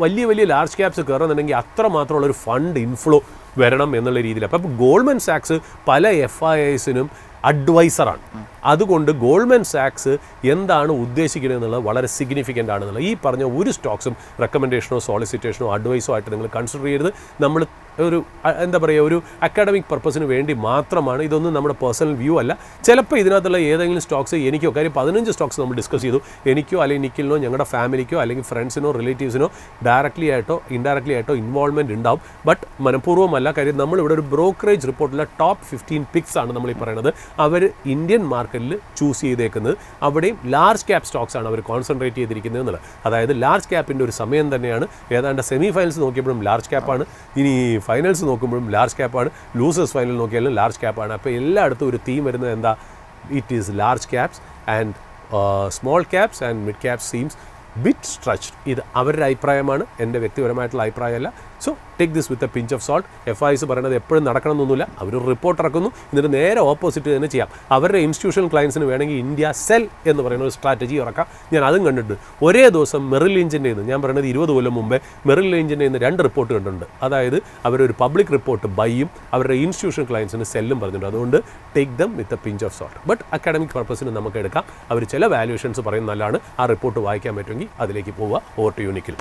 വലിയ വലിയ ലാർജ് ക്യാപ്സ് കയറുന്നുണ്ടെങ്കിൽ അത്രമാത്രമുള്ളൊരു ഫണ്ട് ഇൻഫ്ലോ വരണം എന്നുള്ള രീതിയിൽ. അപ്പോൾ ഗോൾഡ്മാൻ സാക്സ് പല FISനും അഡ്വൈസറാണ്. അതുകൊണ്ട് ഗോൾഡ്മാൻ സാക്സ് എന്താണ് ഉദ്ദേശിക്കുന്നത് എന്നുള്ളത് വളരെ സിഗ്നിഫിക്കൻ്റ് ആണെന്നുള്ളത്. ഈ പറഞ്ഞ ഒരു സ്റ്റോക്സും റെക്കമെൻഡേഷനോ സോളിസിറ്റേഷനോ അഡ്വൈസോ ആയിട്ട് നിങ്ങൾ കൺസിഡർ ചെയ്യരുത്. നമ്മൾ ഒരു എന്താ പറയുക ഒരു അക്കാഡമിക് പർപ്പസിന് വേണ്ടി മാത്രമാണ്. ഇതൊന്നും നമ്മുടെ പേഴ്സണൽ വ്യൂ അല്ല. ചിലപ്പോൾ ഇതിനകത്തുള്ള ഏതെങ്കിലും സ്റ്റോക്സ് എനിക്കോ, കാര്യം 15 സ്റ്റോക്സ് നമ്മൾ ഡിസ്കസ് ചെയ്തു, എനിക്കോ അല്ലെങ്കിൽ നിക്കിലിനോ ഞങ്ങളുടെ ഫാമിലിക്കോ അല്ലെങ്കിൽ ഫ്രണ്ട്സിനോ റിലേറ്റീവ്സിനോ ഡയറക്റ്റ്ലി ആയിട്ടോ ഇൻഡയറക്റ്റ്ലി ആയിട്ടോ ഇൻവോൾവ്മെൻറ്റ് ഉണ്ടാവും. ബട്ട് മനഃപൂർവ്വമല്ല. കാര്യം നമ്മളിവിടെ ഒരു ബ്രോക്കറേജ് റിപ്പോർട്ടിലെ ടോപ്പ് 15 പിക്സ് ആണ് നമ്മൾ ഈ പറയുന്നത്. അവർ ഇന്ത്യൻ മാർക്കറ്റിൽ ചൂസ് ചെയ്തേക്കുന്നത് അവിടെയും ലാർജ് ക്യാപ് സ്റ്റോക്സ് ആണ് അവർ കോൺസെൻട്രേറ്റ് ചെയ്തിരിക്കുന്നത് എന്നുള്ളത്. അതായത് ലാർജ് ക്യാപ്പിൻ്റെ ഒരു സമയം തന്നെയാണ്. ഏതാണ്ട് സെമി ഫൈനൽസ് നോക്കിയപ്പോഴും ലാർജ് ക്യാപ്പാണ്, ഇനി ഫൈനൽസ് നോക്കുമ്പോഴും ലാർജ് ക്യാപ്പാണ്, ലൂസേഴ്സ് ഫൈനൽ നോക്കിയാലും ലാർജ് ക്യാപ്പാണ്. അപ്പോൾ എല്ലായിടത്തും ഒരു തീം വരുന്നത് എന്താ? It is large caps and small caps and mid caps seems bit stretched. ഇത് അവരുടെ അഭിപ്രായമാണ്, എൻ്റെ വ്യക്തിപരമായിട്ടുള്ള അഭിപ്രായമല്ല. So take this with a pinch of salt. FIS പറയുന്നത് എപ്പോഴും നടക്കണമെന്നൊന്നുമില്ല. അവരൊരു റിപ്പോർട്ട് ഇറക്കുന്നു, എന്നിട്ട് നേരെ ഓപ്പോസിറ്റ് തന്നെ ചെയ്യാം. അവരുടെ ഇൻസ്റ്റിറ്റ്യൂഷണൽ ക്ലയൻസിന് വേണമെങ്കിൽ ഇന്ത്യ സെൽ എന്ന് പറയുന്ന ഒരു സ്ട്രാറ്റജി ഇറക്കാം. ഞാൻ അതും കണ്ടിട്ടുണ്ട്. ഒരേ ദിവസം മെറിൽ ലിഞ്ചിൻ്റെ നിന്ന്, ഞാൻ പറയുന്നത് 20 കൊല്ലം മുമ്പേ മെറിൽ ലിഞ്ചിൻ്റെ നിന്ന് 2 റിപ്പോർട്ട് കണ്ടിട്ടുണ്ട്. അതായത് അവരൊരു പബ്ലിക് റിപ്പോർട്ട് ബൈയും അവരുടെ ഇൻസ്റ്റിറ്റ്യൂഷണൽ ക്ലയൻസിന് സെല്ലും പറഞ്ഞിട്ടുണ്ട്. അതുകൊണ്ട് take them with a pinch of salt. But academic പർപ്പസിന് നമുക്ക് എടുക്കാം. അവർ ചില വാല്യുവേഷൻസ് പറയുന്നത് നല്ലതാണ്. ആ റിപ്പോർട്ട് വായിക്കാൻ പറ്റുമെങ്കിൽ അതിലേക്ക് പോവുക. Over to you Nikhil.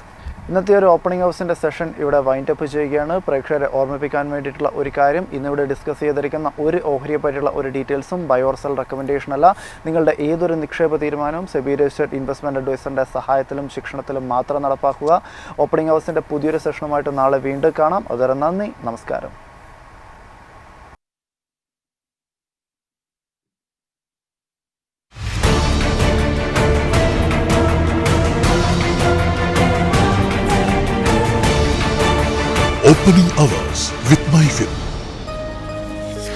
ഇന്നത്തെ ഒരു ഓപ്പണിംഗ് ഹൗസിൻ്റെ സെഷൻ ഇവിടെ വൈൻഡപ്പ് ചെയ്യുകയാണ്. പ്രേക്ഷകരെ ഓർമ്മിപ്പിക്കാൻ വേണ്ടിയിട്ടുള്ള ഒരു കാര്യം, ഇന്നിവിടെ ഡിസ്കസ് ചെയ്തിരിക്കുന്ന ഒരു ഓഹരിയെ പറ്റിയുള്ള ഒരു ഡീറ്റെയിൽസും ബൈ ഓർ സെൽ റെക്കമെൻഡേഷൻ അല്ല. നിങ്ങളുടെ ഏതൊരു നിക്ഷേപ തീരുമാനവും സെബി രജിസ്റ്റേർഡ് ഇൻവെസ്റ്റ്മെൻറ്റ് അഡ്വൈസറിൻ്റെ സഹായത്തിലും ശിക്ഷണത്തിലും മാത്രം നടപ്പാക്കുക. ഓപ്പണിംഗ് ഹൗസിൻ്റെ പുതിയൊരു സെഷനുമായിട്ട് നാളെ വീണ്ടും കാണാം. അതുവരെ നന്ദി, നമസ്കാരം. Opening hours with MyFin.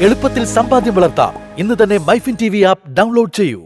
എളുപ്പത്തിൽ സമ്പാദ്യം വളർത്താം. ഇന്ന് തന്നെ MyFin TV ആപ്പ് ഡൗൺലോഡ് ചെയ്യൂ.